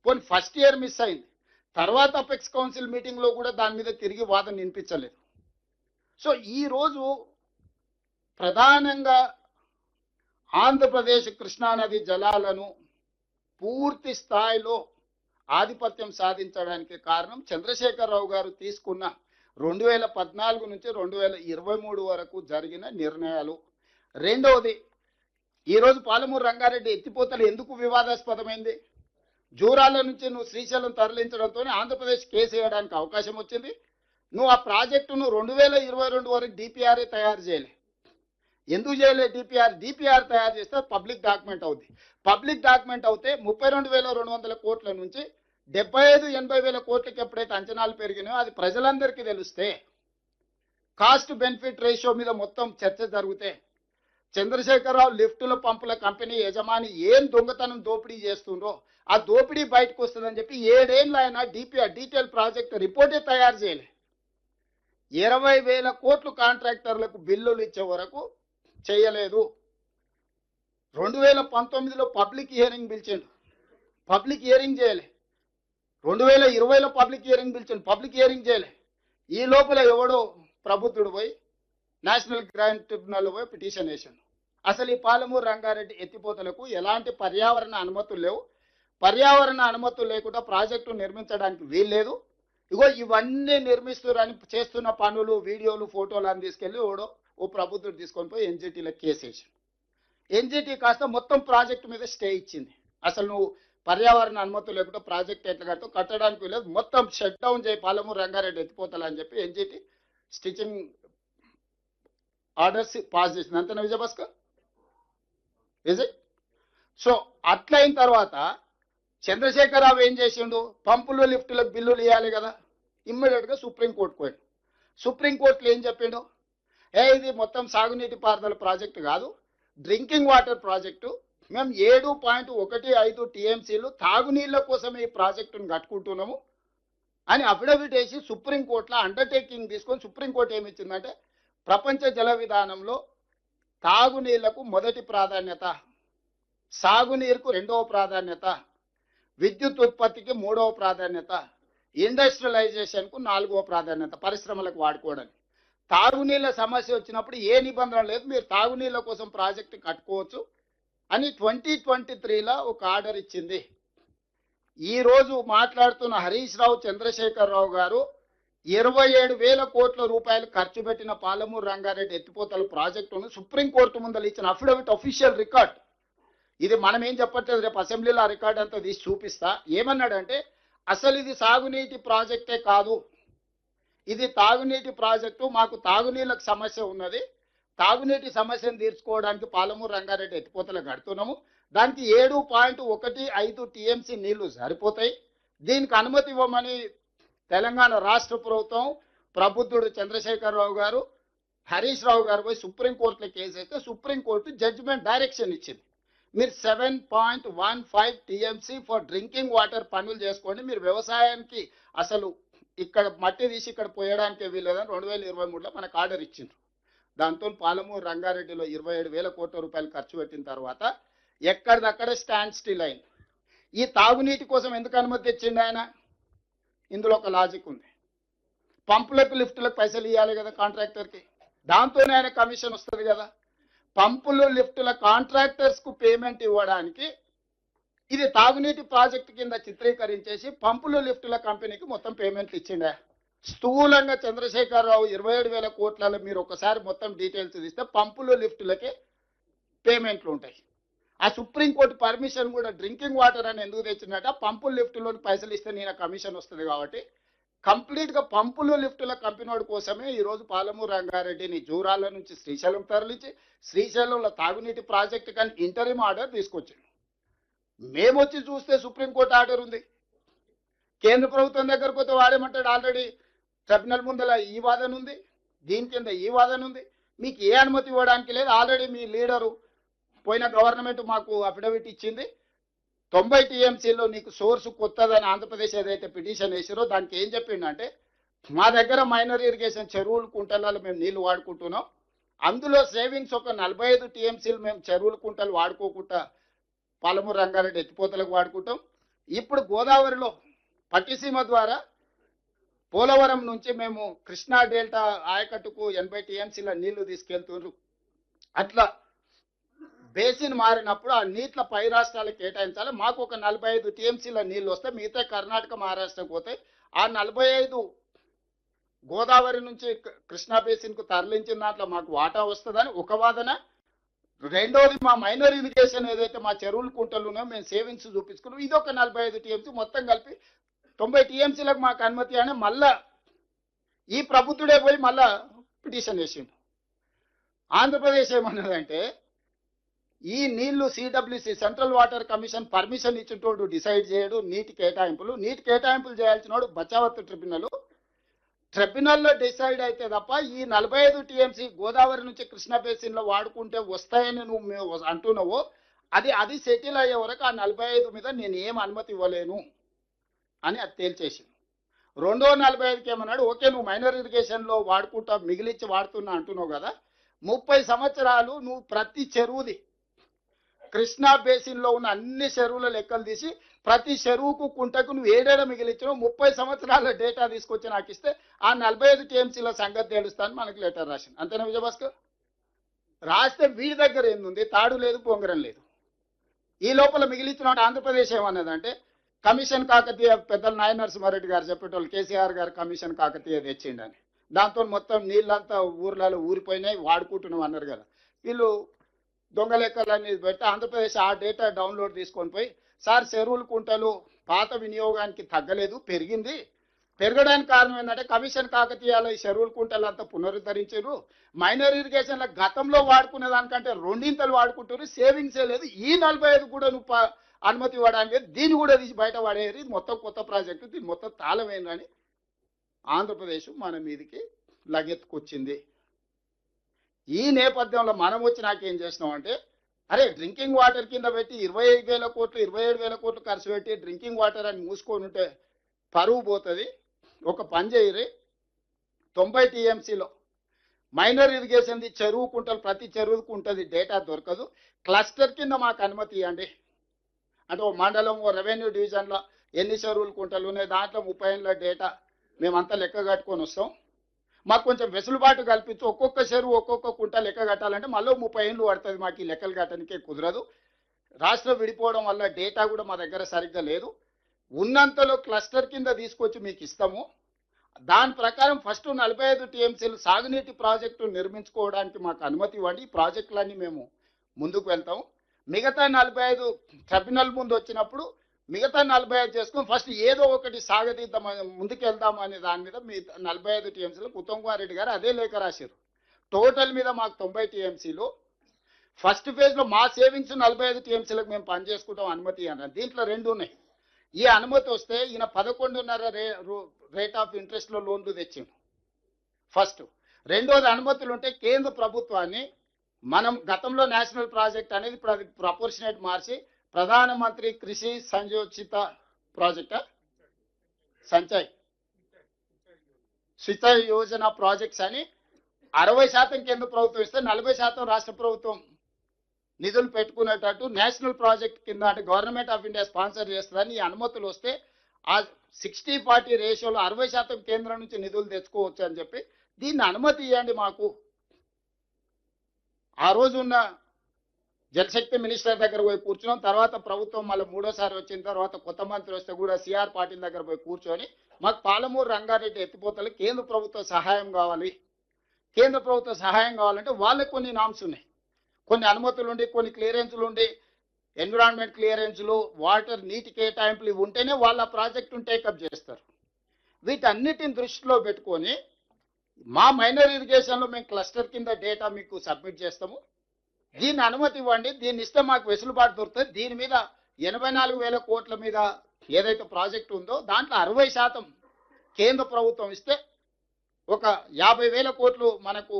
A: పోనీ ఫస్ట్ ఇయర్ మిస్ అయింది, తర్వాత అపెక్స్ కౌన్సిల్ మీటింగ్లో కూడా దాని మీద తిరిగి వాదన వినిపించలేదు. సో ఈరోజు ప్రధానంగా ఆంధ్రప్రదేశ్ కృష్ణానది జలాలను పూర్తి స్థాయిలో ఆధిపత్యం సాధించడానికి కారణం చంద్రశేఖరరావు గారు తీసుకున్న 2014 నుంచి 2023 వరకు జరిగిన నిర్ణయాలు. రెండవది, ఈరోజు పాలమూరు రంగారెడ్డి ఎత్తిపోతలు ఎందుకు వివాదాస్పదమైంది? జూరాల నుంచి నువ్వు శ్రీశైలం తరలించడంతో ఆంధ్రప్రదేశ్ కేసు వేయడానికి అవకాశం వచ్చింది. నువ్వు ఆ ప్రాజెక్టును 2022 వరకు డిపిఆర్ఏ తయారు చేయలే. ఎందుకు చేయలే? డిపిఆర్ తయారు చేస్తే పబ్లిక్ డాక్యుమెంట్ అవుతుంది. పబ్లిక్ డాక్యుమెంట్ అవుతే 32,200 కోట్ల నుంచి 75,000-80,000 కోట్లకి ఎప్పుడైతే అంచనాలు పెరిగినాయో అది ప్రజలందరికీ తెలిస్తే, కాస్ట్ బెనిఫిట్ రేషియో మీద మొత్తం చర్చ జరిగితే, చంద్రశేఖరరావు లిఫ్టుల పంపుల కంపెనీ యజమాని ఏం దొంగతనం దోపిడీ చేస్తుండో ఆ దోపిడీ బయటకు వస్తుందని చెప్పి 7 ఏళ్ళు ఆయన డిపిఆర్ డీటెయిల్ ప్రాజెక్ట్ రిపోర్టే తయారు చేయలే. 20,000 కోట్లు కాంట్రాక్టర్లకు బిల్లులు ఇచ్చే వరకు చేయలేదు. 2019లో పబ్లిక్ హియరింగ్ పిలిచిండు, పబ్లిక్ హియరింగ్ చేయలే. 2020లో పబ్లిక్ హియరింగ్ పిలిచిండు, పబ్లిక్ హియరింగ్ చేయలే. ఈ లోపల ఎవడో ప్రబుద్ధుడు పోయి నేషనల్ క్రైమ్ ట్రిబ్యునల్ పోయి పిటిషన్ వేసిండు. అసలు ఈ పాలమూరు రంగారెడ్డి ఎత్తిపోతలకు ఎలాంటి పర్యావరణ అనుమతులు లేవు, పర్యావరణ అనుమతులు లేకుండా ప్రాజెక్టు నిర్మించడానికి వీల్లేదు. ఇగో ఇవన్నీ నిర్మిస్తున్నారని చేస్తున్న పనులు, వీడియోలు, ఫోటోలు అని తీసుకెళ్ళి ఓ ప్రబుద్ధుడు తీసుకొని పోయి ఎన్జిటీలో కేసు వేసి, ఎన్జిటీ కాస్త మొత్తం ప్రాజెక్టు మీద స్టే ఇచ్చింది. అసలు నువ్వు పర్యావరణ అనుమతులు లేకుండా ప్రాజెక్ట్ ఎట్లా కడతావు, కట్టడానికి వీలేదు, మొత్తం షట్ డౌన్ చేయి పాలమూరు రంగారెడ్డి ఎత్తిపోతలు అని చెప్పి ఎన్జిటీ స్టిచింగ్ ఆర్డర్స్ పాస్ చేసింది. అంతేనా విజయభాస్కర్? విజయ్. సో అట్లయిన తర్వాత చంద్రశేఖరరావు ఏం చేసిండు? పంపులు లిఫ్టులకు బిల్లులు ఇవ్వాలి కదా, ఇమ్మీడియట్గా సుప్రీంకోర్టుకు పోయిండు. సుప్రీంకోర్టులో ఏం చెప్పిండు? ఇది మొత్తం సాగునీటి పారుదల ప్రాజెక్టు కాదు, డ్రింకింగ్ వాటర్ ప్రాజెక్టు. మేము 7.15 టీఎంసీలు తాగునీళ్ళ కోసమే ఈ ప్రాజెక్టును కట్టుకుంటున్నాము అని అఫిడవిట్ వేసి సుప్రీంకోర్టులో అండర్టేకింగ్ తీసుకొని సుప్రీంకోర్టు ఏమి ఇచ్చిందంటే, ప్రపంచ జల విధానంలో తాగునీళ్లకు మొదటి ప్రాధాన్యత, సాగునీరుకు 2వ ప్రాధాన్యత, విద్యుత్ ఉత్పత్తికి 3వ ప్రాధాన్యత, ఇండస్ట్రియలైజేషన్కు 4వ ప్రాధాన్యత, పరిశ్రమలకు వాడుకోవడానికి. తాగునీళ్ళ సమస్య వచ్చినప్పుడు ఏ నిబంధన లేదు, మీరు తాగునీళ్ళ కోసం ప్రాజెక్టు కట్టుకోవచ్చు అని 2023లో ఒక ఆర్డర్ ఇచ్చింది. ఈరోజు మాట్లాడుతున్న హరీష్ రావు, చంద్రశేఖరరావు గారు 27,000 కోట్ల రూపాయలు ఖర్చు పెట్టిన పాలమూరు రంగారెడ్డి ఎత్తిపోతల ప్రాజెక్టును సుప్రీంకోర్టు ముందర ఇచ్చిన అఫిడవిట్ అఫీషియల్ రికార్డ్. ఇది మనం ఏం చెప్పట్లేదు, రేపు అసెంబ్లీలో ఆ రికార్డ్ అంతా తీసి చూపిస్తా. ఏమన్నాడంటే, అసలు ఇది సాగునీటి ప్రాజెక్టే కాదు, ఇది తాగునీటి ప్రాజెక్టు, మాకు తాగునీళ్ళకు సమస్య ఉన్నది, తాగునీటి సమస్యను తీర్చుకోవడానికి పాలమూరు రంగారెడ్డి ఎత్తిపోతలు కడుతున్నాము, దానికి 7.15 టీఎంసీ నీళ్లు సరిపోతాయి, దీనికి అనుమతి ఇవ్వమని తెలంగాణ రాష్ట్ర ప్రభుత్వం, ప్రబుద్ధుడు చంద్రశేఖరరావు గారు, హరీష్ రావు గారు పోయి సుప్రీంకోర్టులో కేసు అయితే సుప్రీంకోర్టు జడ్జిమెంట్ డైరెక్షన్ ఇచ్చింది. మీరు 7.15 టీఎంసీ ఫర్ డ్రింకింగ్ వాటర్ పనులు చేసుకోండి, మీరు వ్యవసాయానికి అసలు ఇక్కడ మట్టి తీసి ఇక్కడ పోయడానికి వీలేదని 2023లో మనకు ఆర్డర్ ఇచ్చిండ్రు. దాంతో పాలమూరు రంగారెడ్డిలో 27,000 కోట్ల రూపాయలు ఖర్చు పెట్టిన తర్వాత ఎక్కడిదక్కడే స్టాండ్ స్టిల్ అయింది. ఈ తాగునీటి కోసం ఎందుకు అనుమతి తెచ్చిండు ఆయన? ఇందులో ఒక లాజిక్ ఉంది. పంపులకు లిఫ్టులకు పైసలు ఇవ్వాలి కదా కాంట్రాక్టర్కి, దాంతోనే ఆయన కమిషన్ వస్తుంది కదా. పంపులు లిఫ్టుల కాంట్రాక్టర్స్కు పేమెంట్ ఇవ్వడానికి ఇది తాగునీటి ప్రాజెక్టు కింద చిత్రీకరించేసి పంపులు లిఫ్టుల కంపెనీకి మొత్తం పేమెంట్లు ఇచ్చిండే. స్థూలంగా చంద్రశేఖరరావు 27,000 కోట్లలో మీరు ఒకసారి మొత్తం డీటెయిల్స్ తీస్తే పంపులు లిఫ్టులకే పేమెంట్లు ఉంటాయి. ఆ సుప్రీంకోర్టు పర్మిషన్ కూడా డ్రింకింగ్ వాటర్ అని ఎందుకు తెచ్చిందట? పంపులు లిఫ్టులోని పైసలు ఇస్తే నేను కమిషన్ వస్తుంది కాబట్టి కంప్లీట్గా పంపులు లిఫ్టుల కంపెనీ కోసమే ఈరోజు పాలమూరు రంగారెడ్డిని జూరాల నుంచి శ్రీశైలం తరలించి శ్రీశైలంలో తాగునీటి ప్రాజెక్టు కానీ ఇంటరిమ్ ఆర్డర్ తీసుకొచ్చింది. మేము వచ్చి చూస్తే సుప్రీంకోర్టు ఆర్డర్ ఉంది. కేంద్ర ప్రభుత్వం దగ్గరకు పోతే వాడేమంటాడు, ఆల్రెడీ ట్రిబ్యునల్ ముందల ఈ వాదన ఉంది, దీని కింద ఈ వాదన ఉంది, మీకు ఏ అనుమతి ఇవ్వడానికి లేదు. ఆల్రెడీ మీ లీడరు పోయిన గవర్నమెంట్ మాకు అఫిడవిట్ ఇచ్చింది, 90 టీఎంసీలో నీకు సోర్సు కొత్తదని ఆంధ్రప్రదేశ్ ఏదైతే పిటిషన్ వేసారో దానికి ఏం చెప్పిండంటే, మా దగ్గర మైనర్ ఇరిగేషన్ చెరువులు కుంటలలో మేము నీళ్లు వాడుకుంటున్నాం, అందులో సేవింగ్స్ ఒక 45 టీఎంసీలు మేము చెరువులు కుంటలు వాడుకోకుండా పాలమూరు రంగారెడ్డి ఎత్తిపోతలకు వాడుకుంటాం. ఇప్పుడు గోదావరిలో పట్టిసీమ ద్వారా పోలవరం నుంచి మేము కృష్ణా డెల్టా ఆయకట్టుకు 80 టీఎంసీల నీళ్లు తీసుకెళ్తున్నారు. అట్లా బేసిన్ మారినప్పుడు ఆ నీట్ల పై రాష్ట్రాలకు కేటాయించాలి. మాకు ఒక 45 టీఎంసీల నీళ్లు వస్తే మిగతా కర్ణాటక మహారాష్ట్రకు పోతాయి. ఆ 45 గోదావరి నుంచి కృష్ణా బేసిన్కు తరలించిన దాంట్లో మాకు వాటా వస్తుందని ఒక వాదన. రెండోది మా మైనర్ ఇరిగేషన్ ఏదైతే మా చెరువులు కుంటలు ఉన్నాయో మేము సేవింగ్స్ చూపించుకున్నాం, ఇది ఒక 45 టీఎంసీ, మొత్తం కలిపి 90 టీఎంసీలకు మాకు అనుమతి అని మళ్ళా ఈ ప్రభుత్వుడే పోయి మళ్ళా పిటిషన్ వేసిండు. ఆంధ్రప్రదేశ్ ఏమన్నదంటే, ఈ నీళ్లు CWC central water commission permission ఇచ్చినోడు డిసైడ్ చేయడు నీటి కేటాయింపులు చేయాల్సినోడు బచావత్ ట్రిబ్యునల్లో డిసైడ్ అయితే తప్ప ఈ 45 టీఎంసీ గోదావరి నుంచి కృష్ణా బేసిన్లో వాడుకుంటే వస్తాయని నువ్వు అంటున్నావు, అది సెటిల్ అయ్యే వరకు ఆ 45 మీద నేను ఏం అనుమతి ఇవ్వలేను అని అది తేల్చేసింది. రెండో 45కి ఏమన్నాడు, ఓకే నువ్వు మైనర్ ఇరిగేషన్లో వాడుకుంటా మిగిలిచ్చి వాడుతున్నా అంటున్నావు కదా, 30 సంవత్సరాలు నువ్వు ప్రతి చెరువుది కృష్ణా బేసిన్లో ఉన్న అన్ని చెరువుల లెక్కలు తీసి ప్రతి చెరువుకు కుంటకు నువ్వు ఏడేళ్ళ మిగిలిచ్చినావు, 30 సంవత్సరాల డేటా తీసుకొచ్చి నాకు ఇస్తే ఆ 45 టీఎంసీల సంగతి తెలుస్తాను మనకు లెటర్ రాసింది. అంతేనా విజయభాస్కర్? రాస్తే వీడి దగ్గర ఏంది, తాడు లేదు పొంగరం లేదు. ఈ లోపల మిగిలిచ్చిన ఆంధ్రప్రదేశ్ ఏమన్నదంటే, కమిషన్ కాకతీయ పెద్దల నాయ నరసింహారెడ్డి గారు చెప్పేటోళ్ళు కేసీఆర్ గారు కమిషన్ కాకతీయ తెచ్చిండని, దాంతో మొత్తం నీళ్ళంతా ఊర్లలో ఊరిపోయినాయి వాడుకుంటున్నాం అన్నారు కదా. వీళ్ళు దొంగ లెక్కలన్నీ పెట్టి ఆంధ్రప్రదేశ్ ఆ డేటా డౌన్లోడ్ తీసుకొని పోయి, సార్ చెరువులు కుంటలు పాత వినియోగానికి తగ్గలేదు, పెరిగింది, పెరగడానికి కారణం ఏంటంటే కమిషన్ కాకతీయాల ఈ చెరువులు కుంటలు అంతా పునరుద్ధరించారు, మైనర్ ఇరిగేషన్ల గతంలో వాడుకునే దానికంటే 2 వాడుకుంటారు, సేవింగ్సే లేదు, ఈ 45 కూడా నువ్వు అనుమతి ఇవ్వడానికి దీన్ని కూడా తీసి బయట పడేది, మొత్తం కొత్త ప్రాజెక్టు, దీన్ని మొత్తం తాళమేందని ఆంధ్రప్రదేశ్ మన మీదకి లగెత్తుకొచ్చింది. ఈ నేపథ్యంలో మనం వచ్చి నాకేం చేసినామంటే, అరే డ్రింకింగ్ వాటర్ కింద పెట్టి 25,000 కోట్లు 27,000 కోట్లు ఖర్చు పెట్టి డ్రింకింగ్ వాటర్ అని మూసుకొని ఉంటే పరువు పోతుంది, ఒక పని చేయరు, 90 టీఎంసీలో మైనర్ ఇరిగేషన్ది చెరువు కుంటలు ప్రతి చెరువుకు ఉంటుంది, డేటా దొరకదు, క్లస్టర్ కింద మాకు అనుమతి ఇవ్వండి అంటే ఓ మండలం ఓ రెవెన్యూ డివిజన్లో ఎన్ని చెరువులు కుంటలు ఉన్నాయి దాంట్లో 30 ఏళ్ళ డేటా మేమంతా లెక్క కట్టుకొని వస్తాం, మాకు కొంచెం వెసులుబాటు కల్పించి ఒక్కొక్క చెరువు ఒక్కొక్క కుంట లెక్క కట్టాలంటే మళ్ళీ 30 ఏళ్ళు పడుతుంది, మాకు ఈ లెక్కలు కట్టడానికే కుదరదు, రాష్ట్రం విడిపోవడం వల్ల డేటా కూడా మా దగ్గర సరిగ్గా లేదు, ఉన్నంతలో క్లస్టర్ కింద తీసుకొచ్చి మీకు ఇస్తాము, దాని ప్రకారం ఫస్ట్ 45 టీఎంసీలు సాగునీటి ప్రాజెక్టు నిర్మించుకోవడానికి మాకు అనుమతి ఇవ్వండి, ఈ ప్రాజెక్టులన్నీ మేము ముందుకు వెళ్తాం, మిగతా 45 ట్రిబ్యునల్ ముందు వచ్చినప్పుడు మిగతా 45 చేసుకుని ఫస్ట్ ఏదో ఒకటి సాగదీద్దామని ముందుకెళ్దాం అనే దాని మీద మీ 45 టీఎంసీలకు ఉత్తమ్ కుమార్ రెడ్డి గారు అదే లేఖ రాశారు. టోటల్ మీద మాకు 90 టీఎంసీలు, ఫస్ట్ ఫేజ్లో మా సేవింగ్స్ 45 టీఎంసీలకు మేము పనిచేసుకుంటాం అనుమతి అన్నారు. దీంట్లో 2 ఉన్నాయి. ఈ అనుమతి వస్తే ఈయన 11.5 రేట్ ఆఫ్ ఇంట్రెస్ట్లో లోన్లు తెచ్చిండు ఫస్ట్. రెండోది అనుమతులు ఉంటే కేంద్ర ప్రభుత్వాన్ని మనం గతంలో నేషనల్ ప్రాజెక్ట్ అనేది ఇప్పుడు అది ప్రపోర్షనేట్ మార్చి ప్రధానమంత్రి కృషి సంయోజిత ప్రాజెక్ట్ సంచయ్ సించాయి యోజన ప్రాజెక్ట్స్ అని 60% కేంద్ర ప్రభుత్వం ఇస్తే 40% రాష్ట్ర ప్రభుత్వం నిధులు పెట్టుకునేటట్టు నేషనల్ ప్రాజెక్ట్ కింద అంటే గవర్నమెంట్ ఆఫ్ ఇండియా స్పాన్సర్ చేస్తుందని ఈ అనుమతులు వస్తే ఆ 60-40 రేషియోలో 60% కేంద్రం నుంచి నిధులు తెచ్చుకోవచ్చు అని చెప్పి దీన్ని అనుమతి ఇవ్వండి మాకు. ఆ రోజు ఉన్న జలశక్తి మినిస్టర్ దగ్గర పోయి కూర్చున్నాం. తర్వాత ప్రభుత్వం మళ్ళీ మూడోసారి వచ్చిన తర్వాత కొత్త మంత్రి వస్తే కూడా సిఆర్ పాటిల్ దగ్గర పోయి కూర్చొని మాకు పాలమూరు రంగారెడ్డి ఎత్తిపోతలు కేంద్ర ప్రభుత్వ సహాయం కావాలి, కేంద్ర ప్రభుత్వ సహాయం కావాలంటే వాళ్ళకి కొన్ని నామ్స్ ఉన్నాయి, కొన్ని అనుమతులు ఉండి, కొన్ని క్లియరెన్స్లు ఉండి, ఎన్విరాన్మెంట్ క్లియరెన్స్లు, వాటర్ నీటి కేటాయింపులు ఇవి ఉంటేనే వాళ్ళ ప్రాజెక్టును టేకప్ చేస్తారు. వీటన్నిటిని దృష్టిలో పెట్టుకొని మా మైనర్ ఇరిగేషన్లో మేము క్లస్టర్ కింద డేటా మీకు సబ్మిట్ చేస్తాము, దీన్ని అనుమతి ఇవ్వండి, దీన్ని ఇస్తే మాకు వెసులుబాటు దొరుకుతుంది. దీని మీద 84,000 కోట్ల మీద ఏదైతే ప్రాజెక్ట్ ఉందో దాంట్లో 60% కేంద్ర ప్రభుత్వం ఇస్తే ఒక 50,000 కోట్లు మనకు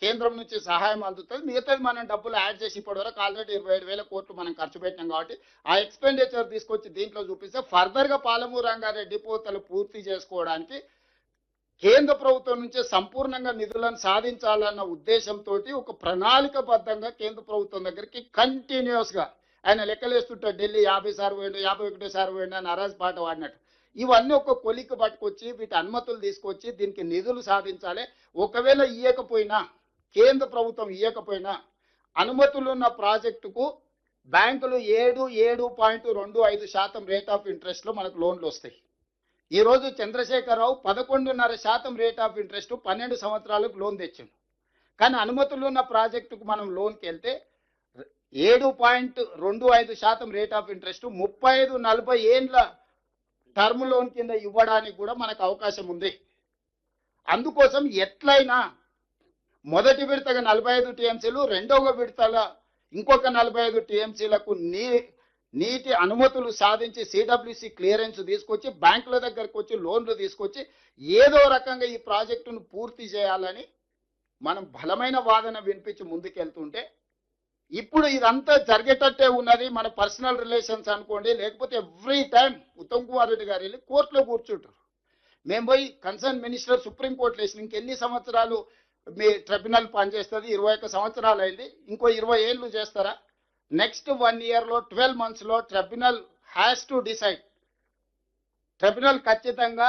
A: కేంద్రం నుంచి సహాయం అందుతుంది. మిగతాది మనం డబ్బులు యాడ్ చేసి ఇప్పటివరకు ఆల్రెడీ 27,000 కోట్లు మనం ఖర్చు పెట్టినాం కాబట్టి ఆ ఎక్స్పెండిచర్ తీసుకొచ్చి దీంట్లో చూపిస్తే ఫర్దర్గా పాలమూరు రంగారెడ్డి పోతలు పూర్తి చేసుకోవడానికి కేంద్ర ప్రభుత్వం నుంచి సంపూర్ణంగా నిధులను సాధించాలన్న ఉద్దేశంతో ఒక ప్రణాళికబద్ధంగా కేంద్ర ప్రభుత్వం దగ్గరికి కంటిన్యూస్గా ఆయన లెక్కలేస్తుంటాడు. ఢిల్లీ 50 సార్లు పోయిండు, 51 సార్లు పోయిండు అని అరాజ్ పాట వాడినట్టు ఇవన్నీ ఒక కొలికి పట్టుకొచ్చి వీటి అనుమతులు తీసుకొచ్చి దీనికి నిధులు సాధించాలి. ఒకవేళ ఇవ్వకపోయినా, కేంద్ర ప్రభుత్వం ఇవ్వకపోయినా అనుమతులు ఉన్న ప్రాజెక్టుకు బ్యాంకులు 7.25% రేట్ ఆఫ్ ఇంట్రెస్ట్లో మనకు లోన్లు వస్తాయి. ఈరోజు చంద్రశేఖరరావు 11.5% రేట్ ఆఫ్ ఇంట్రెస్ట్ 12 సంవత్సరాలకు లోన్ తెచ్చిండు. కానీ అనుమతులు ఉన్న ప్రాజెక్టుకు మనం లోన్కి వెళ్తే 7.25% రేట్ ఆఫ్ ఇంట్రెస్ట్ 35-40 ఏండ్ల టర్మ్ లోన్ కింద ఇవ్వడానికి కూడా మనకు అవకాశం ఉంది. అందుకోసం ఎట్లయినా మొదటి విడతగా 45 టీఎంసీలు, రెండవ విడతల ఇంకొక 45 టీఎంసీలకు నీటి అనుమతులు సాధించి సిడబ్ల్యూసి క్లియరెన్స్ తీసుకొచ్చి బ్యాంకుల దగ్గరకు వచ్చి లోన్లు తీసుకొచ్చి ఏదో రకంగా ఈ ప్రాజెక్టును పూర్తి చేయాలని మనం బలమైన వాదన వినిపించి ముందుకెళ్తుంటే ఇప్పుడు ఇదంతా జరిగేటట్టే ఉన్నది. మన పర్సనల్ రిలేషన్స్ అనుకోండి, లేకపోతే ఎవ్రీ టైం ఉత్తమ్ కుమార్ రెడ్డి గారు వెళ్ళి కోర్టులో కూర్చుంటారు. మేము పోయి కన్సర్న్ మినిస్టర్ సుప్రీంకోర్టులో వేసిన ఇంకెన్ని సంవత్సరాలు మీ ట్రిబ్యునల్ పనిచేస్తుంది? 21 సంవత్సరాలు అయింది, ఇంకో 20 ఏళ్ళు చేస్తారా? నెక్స్ట్ 1 ఇయర్లో 12 మంత్స్లో tribunal has to decide. Tribunal ఖచ్చితంగా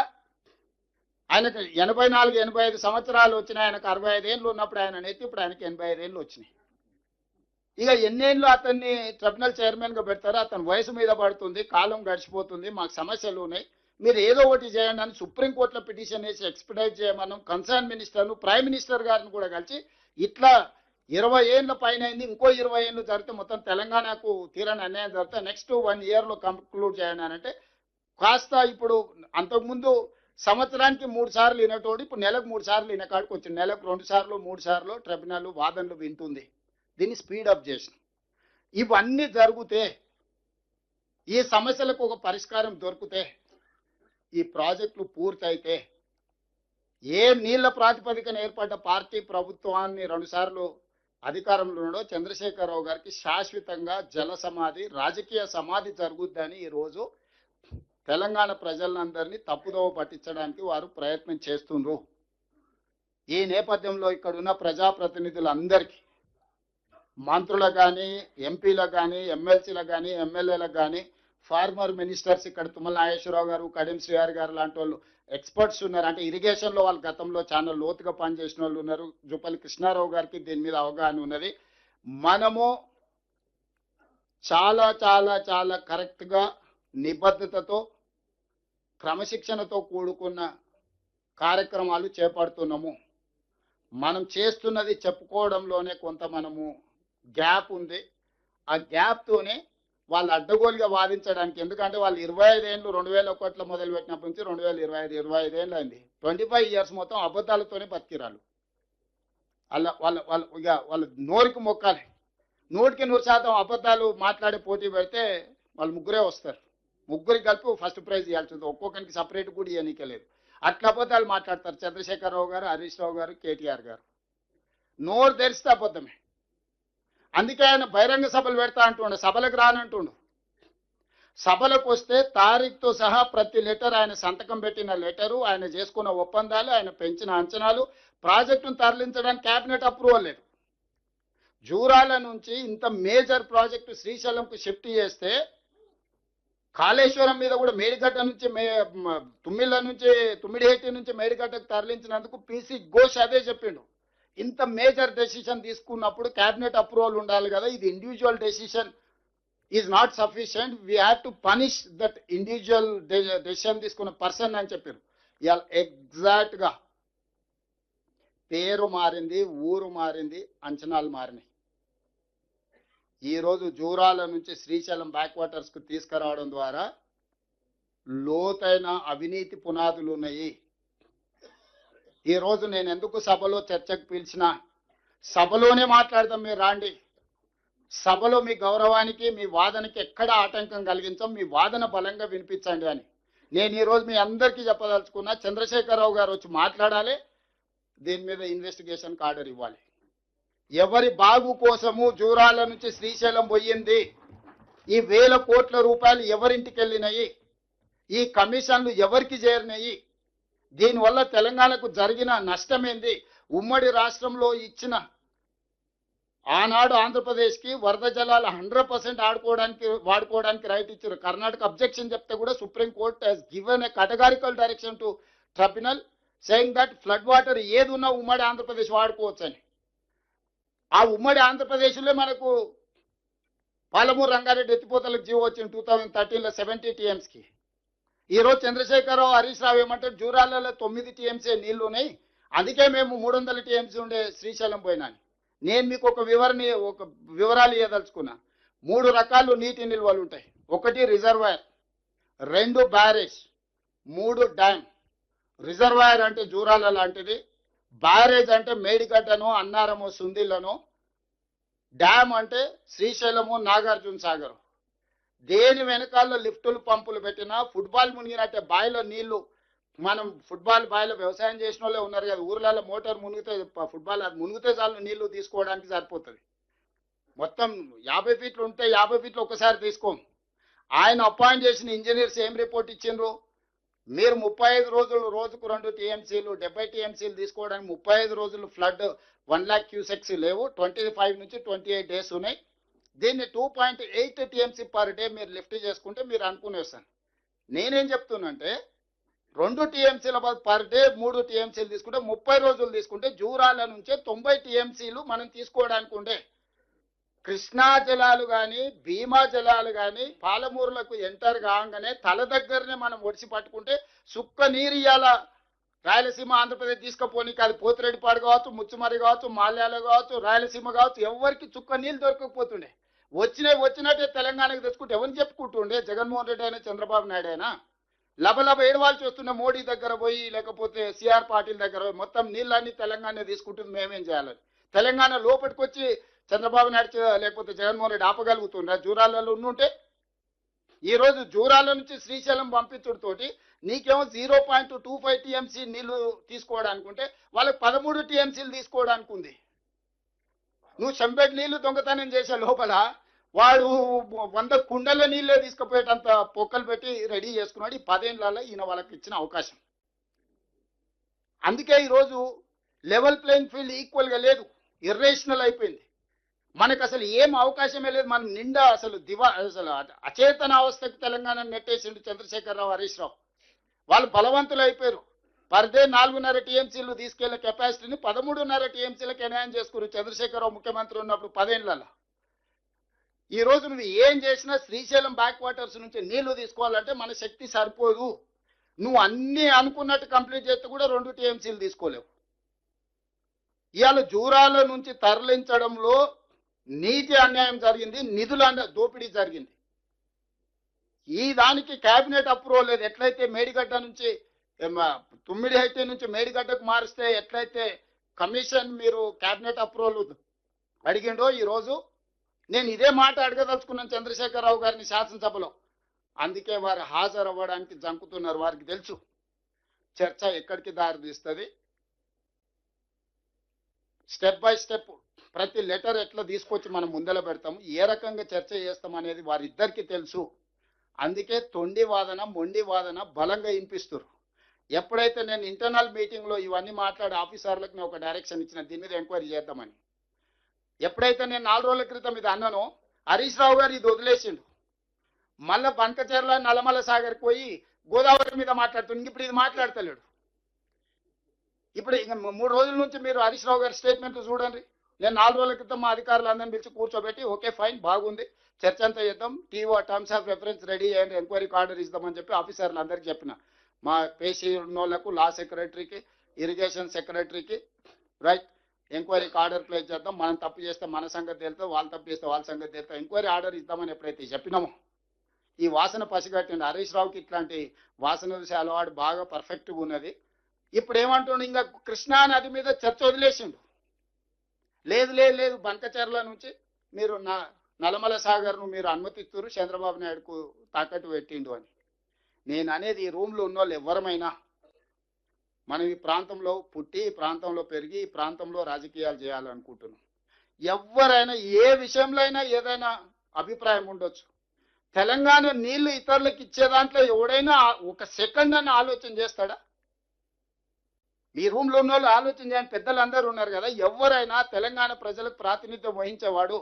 A: ఆయనకు 84-85 సంవత్సరాలు వచ్చినాయి, ఆయనకు 65 ఏళ్ళు ఉన్నప్పుడు ఆయన నెత్తి, ఇప్పుడు ఆయనకి 85 ఏళ్ళు వచ్చినాయి. ఇక ఎన్నేళ్ళు అతన్ని ట్రిబ్యునల్ చైర్మన్గా పెడతారో అతని వయసు మీద పడుతుంది, కాలం గడిచిపోతుంది, మాకు సమస్యలు ఉన్నాయి, మీరు ఏదో ఒకటి చేయండి అని సుప్రీంకోర్టులో పిటిషన్ వేసి ఎక్స్పెడైట్ చేయమన్నాం. కన్సర్న్ మినిస్టర్ను, ప్రైమ్ మినిస్టర్ గారిని కూడా కలిసి ఇట్లా 20 ఏళ్ళ పైన అయింది, ఇంకో 20 ఏళ్ళు జరిగితే మొత్తం తెలంగాణకు తీరని అన్యాయం జరిగితే నెక్స్ట్ 1 ఇయర్లో కంక్లూడ్ చేయండి అని అంటే కాస్త ఇప్పుడు అంతకుముందు సంవత్సరానికి 3 సార్లు వినటోడు ఇప్పుడు నెలకు 3 సార్లు వినకాడికి వచ్చింది. నెలకు 2 సార్లు 3 సార్లు ట్రిబ్యునల్ వాదనలు వింటుంది. దీన్ని స్పీడప్ చేసిన ఇవన్నీ జరిగితే ఈ సమస్యలకు ఒక పరిష్కారం దొరికితే ఈ ప్రాజెక్టులు పూర్తయితే ఏ నీళ్ల ప్రాతిపదికన ఏర్పడ్డ పార్టీ ప్రభుత్వాన్ని 2 సార్లు అధికారంలో ఉండో చంద్రశేఖరరావు గారికి శాశ్వతంగా జల సమాధి, రాజకీయ సమాధి జరుగుద్దని ఈరోజు తెలంగాణ ప్రజలందరినీ తప్పుదోవ పట్టించడానికి వారు ప్రయత్నం చేస్తుండ్రు. ఈ నేపథ్యంలో ఇక్కడ ఉన్న ప్రజాప్రతినిధులందరికీ, మంత్రులకు కానీ, ఎంపీలకు కానీ, ఎమ్మెల్సీలకు కానీ, ఎమ్మెల్యేలకు కానీ, ఫార్మర్ మినిస్టర్స్ ఇక్కడ తుమ్మల నాగేశ్వరరావు గారు, కడియం శ్రీహరి గారు లాంటి వాళ్ళు ఎక్స్పర్ట్స్ ఉన్నారు. అంటే ఇరిగేషన్లో వాళ్ళు గతంలో చాలా లోతుగా పనిచేసిన వాళ్ళు ఉన్నారు. జూపల్లి కృష్ణారావు గారికి దీని మీద అవగాహన ఉన్నది. మనము చాలా చాలా చాలా కరెక్ట్గా నిబద్ధతతో క్రమశిక్షణతో కూడుకున్న కార్యక్రమాలు చేపడుతున్నాము. మనం చేస్తున్నది చెప్పుకోవడంలోనే కొంత మనము గ్యాప్ ఉంది. ఆ గ్యాప్తోనే వాళ్ళు అడ్డగోలుగా వాదించడానికి, ఎందుకంటే వాళ్ళు 25 ఏళ్ళు 2001లో మొదలుపెట్టినప్పటి నుంచి 2025 ఏళ్ళు అయింది. 25 ఇయర్స్ మొత్తం అబద్ధాలతోనే బతికిరాలు. వాళ్ళ నోరుకి మొక్కాలి. 100% అబద్ధాలు మాట్లాడే పోటీ పెడితే వాళ్ళు ముగ్గురే వస్తారు. ముగ్గురికి కలిపి ఫస్ట్ ప్రైజ్ ఇవ్వాల్సింది, ఒక్కొక్కరికి సపరేట్ కూడా ఇవ్వనీకే లేదు. అట్లా అబద్ధాలు మాట్లాడతారు చంద్రశేఖరరావు గారు, హరీష్ రావు గారు, కేటీఆర్ గారు. నోరు తెరిస్తే అబద్ధమే. అందుకే ఆయన బహిరంగ సభలు పెడతా అంటుండే, సభలకు రానంటుండు. సభలకు వస్తే తారీఖుతో సహా ప్రతి లెటర్, ఆయన సంతకం పెట్టిన లెటరు, ఆయన చేసుకున్న ఒప్పందాలు, ఆయన పెంచిన అంచనాలు, ప్రాజెక్టును తరలించడానికి కేబినెట్ అప్రూవల్ లేదు. జూరాల నుంచి ఇంత మేజర్ ప్రాజెక్టు శ్రీశైలంకు షిఫ్ట్ చేస్తే కాళేశ్వరం మీద కూడా మేడిగడ్డ నుంచి తుమ్మిడిహెట్టి నుంచి మేడిగడ్డకు తరలించినందుకు పీసీ ఘోష్ అదే చెప్పిండు. ఇంత మేజర్ డెసిషన్ తీసుకున్నప్పుడు కేబినెట్ అప్రూవల్ ఉండాలి కదా, ఇది individual decision is not sufficient, we have to punish that individual decision తీసుకున్న పర్సన్ అని చెప్పారు. ఇవాళ ఎగ్జాక్ట్గా పేరు మారింది, ఊరు మారింది, అంచనాలు మారినాయి. ఈరోజు జూరాల నుంచి శ్రీశైలం బ్యాక్ వాటర్స్కు తీసుకురావడం ద్వారా లోతైన అవినీతి పునాదులు ఉన్నాయి. ఈరోజు నేను ఎందుకు సభలో చర్చకు పిలిచిన, సభలోనే మాట్లాడదాం, మీరు రాండి, సభలో మీ గౌరవానికి మీ వాదనకి ఎక్కడ ఆటంకం కలిగించాం, మీ వాదన బలంగా వినిపించండి అని నేను ఈరోజు మీ అందరికీ చెప్పదలుచుకున్నా. చంద్రశేఖరరావు గారు వచ్చి మాట్లాడాలి, దీని మీద ఇన్వెస్టిగేషన్కి ఆర్డర్ ఇవ్వాలి. ఎవరి బాగు కోసము జూరాల నుంచి శ్రీశైలం పోయింది, ఈ 1000 కోట్ల రూపాయలు ఎవరింటికి వెళ్ళినాయి, ఈ కమిషన్లు ఎవరికి చేరినాయి, దీనివల్ల తెలంగాణకు జరిగిన నష్టమేంది, ఉమ్మడి రాష్ట్రంలో ఇచ్చిన ఆనాడు ఆంధ్రప్రదేశ్కి వరద జలాలు 100% వాడుకోవడానికి రైట్ ఇచ్చారు. కర్ణాటక అబ్జెక్షన్ చెప్తే కూడా supreme court has given a categorical direction to tribunal saying that flood water ఏది ఉన్నా ఉమ్మడి ఆంధ్రప్రదేశ్ వాడుకోవచ్చు అని. ఆ ఉమ్మడి ఆంధ్రప్రదేశ్లో మనకు పాలమూరు రంగారెడ్డి ఎత్తిపోతలకు జీవో వచ్చింది 2013లో 70 TMSకి. ఈరోజు చంద్రశేఖరరావు, హరీష్ రావు ఏమంటారు, జూరాలలో 9 TMC నీళ్లు ఉన్నాయి, అందుకే మేము 300 TMC ఉండే శ్రీశైలం పోయినాను. నేను మీకు ఒక వివరాలు ఇవ్వదలుచుకున్నా. 3 రకాలు నీటి నిల్వలు ఉంటాయి. 1 రిజర్వాయర్, 2 బ్యారేజ్, 3 డ్యామ్. రిజర్వాయర్ అంటే జూరాల లాంటిది, బ్యారేజ్ అంటే మేడిగడ్డను, అన్నారము, సుందిళ్లను, డ్యామ్ అంటే శ్రీశైలము, నాగార్జున సాగర్. దేని వెనకాల లిఫ్టులు పంపులు పెట్టినా ఫుట్బాల్ మునిగినట్టే బాయిలో నీళ్లు, మనం ఫుట్బాల్ బాయిలో వ్యవసాయం చేసిన వాళ్ళే ఉన్నారు కదా, ఊర్లలో మోటార్ మునిగితే ఫుట్బాల్ అది మునిగితే చాలు నీళ్లు తీసుకోవడానికి సరిపోతుంది. మొత్తం 50 ఫీట్లు ఉంటే 50 ఫీట్లు ఒకసారి తీసుకోం. ఆయన అపాయింట్ చేసిన ఇంజనీర్స్ ఏం రిపోర్ట్ ఇచ్చిండ్రు, మీరు 35 రోజులు రోజుకు 2 TMCలు 70 TMCలు తీసుకోవడానికి 35 రోజులు ఫ్లడ్ 1 lakh క్యూసెక్స్ లేవు, 25 నుంచి 28 డేస్ ఉన్నాయి. దీన్ని 2.8 TMC పర్ డే మీరు లిఫ్ట్ చేసుకుంటే మీరు అనుకునేస్తాను. నేనేం చెప్తున్నానంటే 2 TMCల పర్ డే 3 TMCలు తీసుకుంటే 30 రోజులు తీసుకుంటే జూరాల నుంచే 90 TMCలు మనం తీసుకోవడానికి ఉండే. కృష్ణా జలాలు కానీ భీమా జలాలు కానీ పాలమూరులకు ఎంటర్ కాగానే తల దగ్గరనే మనం ఒడిసి పట్టుకుంటే సుక్క నీరు ఇయ్యాల రాయలసీమ ఆంధ్రప్రదేశ్ తీసుకుపోనికి, అది పోతిరెడ్డిపాడు కావచ్చు, ముచ్చుమరి కావచ్చు, మాల్యాల కావచ్చు, రాయలసీమ కావచ్చు, ఎవరికి చుక్క నీళ్ళు దొరకకపోతుండే. వచ్చినట్టే తెలంగాణకు తెచ్చుకుంటే ఎవరిని చెప్పుకుంటుండే, జగన్మోహన్ రెడ్డి అయినా చంద్రబాబు నాయుడు అయినా లబలబ ఏడవాల్సి వస్తుండే. మోడీ దగ్గర పోయి లేకపోతే సిఆర్ పాటిల్ దగ్గర పోయి మొత్తం నీళ్ళన్నీ తెలంగాణ తీసుకుంటుంది, మేమేం చేయాలని. తెలంగాణ లోపలికి వచ్చి చంద్రబాబు నాయుడు లేకపోతే జగన్మోహన్ రెడ్డి ఆపగలుగుతుండ్రా జూరాలలో ఉండుంటే? ఈరోజు జూరాల నుంచి శ్రీశైలం పంపించడంతోటి నీకేమో 0.25 TMC నీళ్లు తీసుకోవడానికి ఉంటే వాళ్ళకి 13 TMCలు తీసుకోవడానికి ఉంది. నువ్వు చెంబెడ్ నీళ్లు దొంగతనం చేసే లోపల వాడు 100 కుండల నీళ్ళే తీసుకుపోయేటంత పొక్కలు పెట్టి రెడీ చేసుకున్నాడు. ఈ 10 ఏళ్లలో ఈయన వాళ్ళకి ఇచ్చిన అవకాశం. అందుకే ఈరోజు లెవెల్ ప్లేయింగ్ ఫీల్డ్ ఈక్వల్గా లేదు, ఇర్రేషనల్ అయిపోయింది. మనకు అసలు ఏం అవకాశమే లేదు. మనం నిండా అసలు అసలు అచేతన అవస్థకు తెలంగాణ నెట్టేసిండు చంద్రశేఖరరావు, హరీష్ రావు. వాళ్ళు బలవంతులు అయిపోయారు. పర్ డే 4.5 TMCలు తీసుకెళ్లే కెపాసిటీని 13.5 TMCలకు ఎన్హాయం చేసుకున్నారు చంద్రశేఖరరావు ముఖ్యమంత్రి ఉన్నప్పుడు 10 ఏళ్లలో. ఈ రోజు నువ్వు ఏం చేసినా శ్రీశైలం బ్యాక్ వాటర్స్ నుంచి నీళ్లు తీసుకోవాలంటే మన శక్తి సరిపోదు. నువ్వు అన్ని అనుకున్నట్టు కంప్లీట్ చేస్తే కూడా 2 TMCలు తీసుకోలేవు. ఇవాళ జూరాల నుంచి తరలించడంలో నీతి అన్యాయం జరిగింది, నిధుల దోపిడీ జరిగింది. ఈ దానికి కేబినెట్ అప్రూవల్ లేదు. ఎట్లయితే మేడిగడ్డ నుంచి తుమ్మిడిహెట్టి నుంచి మేడిగడ్డకు మారిస్తే ఎట్లయితే కమిషన్ మీరు కేబినెట్ అప్రూవల్ అడిగిండో, ఈరోజు నేను ఇదే మాట అడగదలుచుకున్నాను చంద్రశేఖరరావు గారిని శాసనసభలో. అందుకే వారు హాజరు అవ్వడానికి జంకుతున్నారు. వారికి తెలుసు చర్చ ఎక్కడికి దారి తీస్తుంది. స్టెప్ బై స్టెప్ ప్రతి లెటర్ ఎట్లా తీసుకొచ్చి మనం ముందర పెడతాము, ఏ రకంగా చర్చ చేస్తాం అనేది వారిద్దరికీ తెలుసు. అందుకే తొండి వాదన మొండి వాదన బలంగా వినిపిస్తారు. ఎప్పుడైతే నేను ఇంటర్నల్ మీటింగ్లో ఇవన్నీ మాట్లాడి ఆఫీసర్లకు నేను ఒక డైరెక్షన్ ఇచ్చిన దీని మీద ఎంక్వైరీ చేద్దామని, ఎప్పుడైతే నేను 4 రోజుల క్రితం ఇది అన్నానో హరీష్ రావు గారు ఇది వదిలేసిండు. మళ్ళా బంకచెర్ల నల్లమల సాగర్కి పోయి గోదావరి మీద మాట్లాడుతుంది. ఇప్పుడు ఇది మాట్లాడతలేడు. ఇప్పుడు ఇంకా 3 రోజుల నుంచి మీరు హరీష్ రావు గారి స్టేట్మెంట్ చూడండి. నేను 4 రోజుల క్రితం మా అధికారులందరినీ పిలిచి కూర్చోబెట్టి ఓకే ఫైన్ బాగుంది, చర్చ అంతా చేద్దాం, TO terms of reference ready అయ్యండి, ఎంక్వైరీకి ఆర్డర్ ఇద్దామని చెప్పి ఆఫీసర్లు అందరికీ చెప్పిన. మా పేషీ ఉన్నోళ్లకు లా సెక్రటరీకి, ఇరిగేషన్ సెక్రటరీకి రైట్ ఎంక్వైరీకి ఆర్డర్ ప్లేస్ చేద్దాం, మనం తప్పు చేస్తే మన సంగతి తెలుస్తాం, వాళ్ళు తప్పు చేస్తే వాళ్ళ సంగతి తెలుస్తాం, ఎంక్వైరీ ఆర్డర్ ఇద్దామని ఎప్పుడైతే చెప్పినామో ఈ వాసన పసిగట్టండి. హరీష్ రావుకి ఇట్లాంటి వాసన చూసే అలవాటు బాగా పర్ఫెక్ట్గా ఉన్నది. ఇప్పుడు ఏమంటుండు, ఇంకా కృష్ణా నది మీద చర్చ వదిలేసిండు. లేదు లేదు లేదు బంకచెర్ల నుంచి మీరు నల్లమల సాగర్ను మీరు అనుమతిస్తున్నారు, చంద్రబాబు నాయుడుకు తాకట్టు పెట్టిండు అని. నేను అనేది ఈ రూమ్లో ఉన్న వాళ్ళు ఎవరమైనా మనం ఈ ప్రాంతంలో పుట్టి, ఈ ప్రాంతంలో పెరిగి, ఈ ప్రాంతంలో రాజకీయాలు చేయాలనుకుంటున్నాం. ఎవరైనా ఏ విషయంలో అయినా ఏదైనా అభిప్రాయం ఉండొచ్చు. తెలంగాణ నీళ్లు ఇతరులకు ఇచ్చే దాంట్లో ఎవడైనా ఒక సెకండ్ అని ఆలోచన చేస్తాడా? మీ రూమ్లో ఉన్న వాళ్ళు ఆలోచన చేయండి. పెద్దలందరూ ఉన్నారు కదా, ఎవరైనా తెలంగాణ ప్రజలకు ప్రాతినిధ్యం వహించేవాడు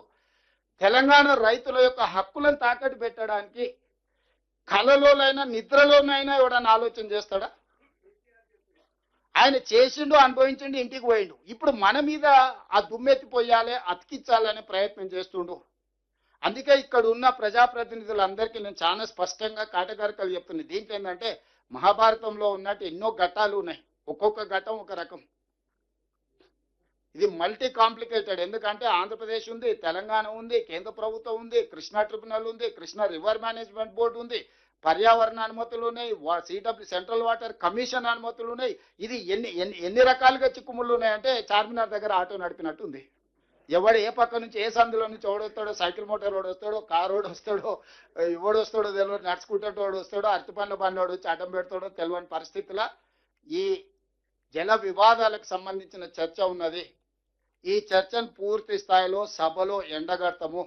A: తెలంగాణ రైతుల యొక్క హక్కులను తాకట్టు పెట్టడానికి కలలోనైనా నిద్రలోనైనా ఎవడన్నా ఆలోచన చేస్తాడా? ఆయన చేసిండు, అనుభవించిండు, ఇంటికి పోయిండు. ఇప్పుడు మన మీద ఆ దుమ్మెత్తిపోయాలి, అతికించాలనే ప్రయత్నం చేస్తుండు. అందుకే ఇక్కడ ఉన్న ప్రజాప్రతినిధులందరికీ నేను చాలా స్పష్టంగా కాటకారికలు చెప్తున్నాను. దీంట్లో ఏంటంటే మహాభారతంలో ఉన్నట్టు ఎన్నో ఘట్టాలు ఉన్నాయి, ఒక్కొక్క ఘట్టం ఒక రకం. ఇది మల్టీ కాంప్లికేటెడ్. ఎందుకంటే ఆంధ్రప్రదేశ్ ఉంది, తెలంగాణ ఉంది, కేంద్ర ప్రభుత్వం ఉంది, కృష్ణా ట్రిబ్యునల్ ఉంది, కృష్ణా రివర్ మేనేజ్మెంట్ బోర్డు ఉంది, పర్యావరణ అనుమతులు ఉన్నాయి, సిడబ్ల్యూ సెంట్రల్ వాటర్ కమిషన్ అనుమతులు ఉన్నాయి. ఇది ఎన్ని రకాలుగా చిక్కుముళ్ళు ఉన్నాయంటే చార్మినార్ దగ్గర ఆటో నడిపినట్టు ఉంది. ఎవడు ఏ పక్క నుంచి ఏ సందులో నుంచి ఓడొస్తాడో, సైకిల్ మోటార్ ఓడి వస్తాడో, కారు ఓడి వస్తాడో, ఎవడు వస్తాడో తెలియదు, నడుచుకుంటే ఓడి వస్తాడో, అరటి పండ్ల బండి వచ్చి అడ్డం పెడతాడో తెలియని పరిస్థితుల ఈ జల వివాదాలకు సంబంధించిన చర్చ ఉన్నది. ఈ చర్చను పూర్తి స్థాయిలో సభలో ఎండగడతాము.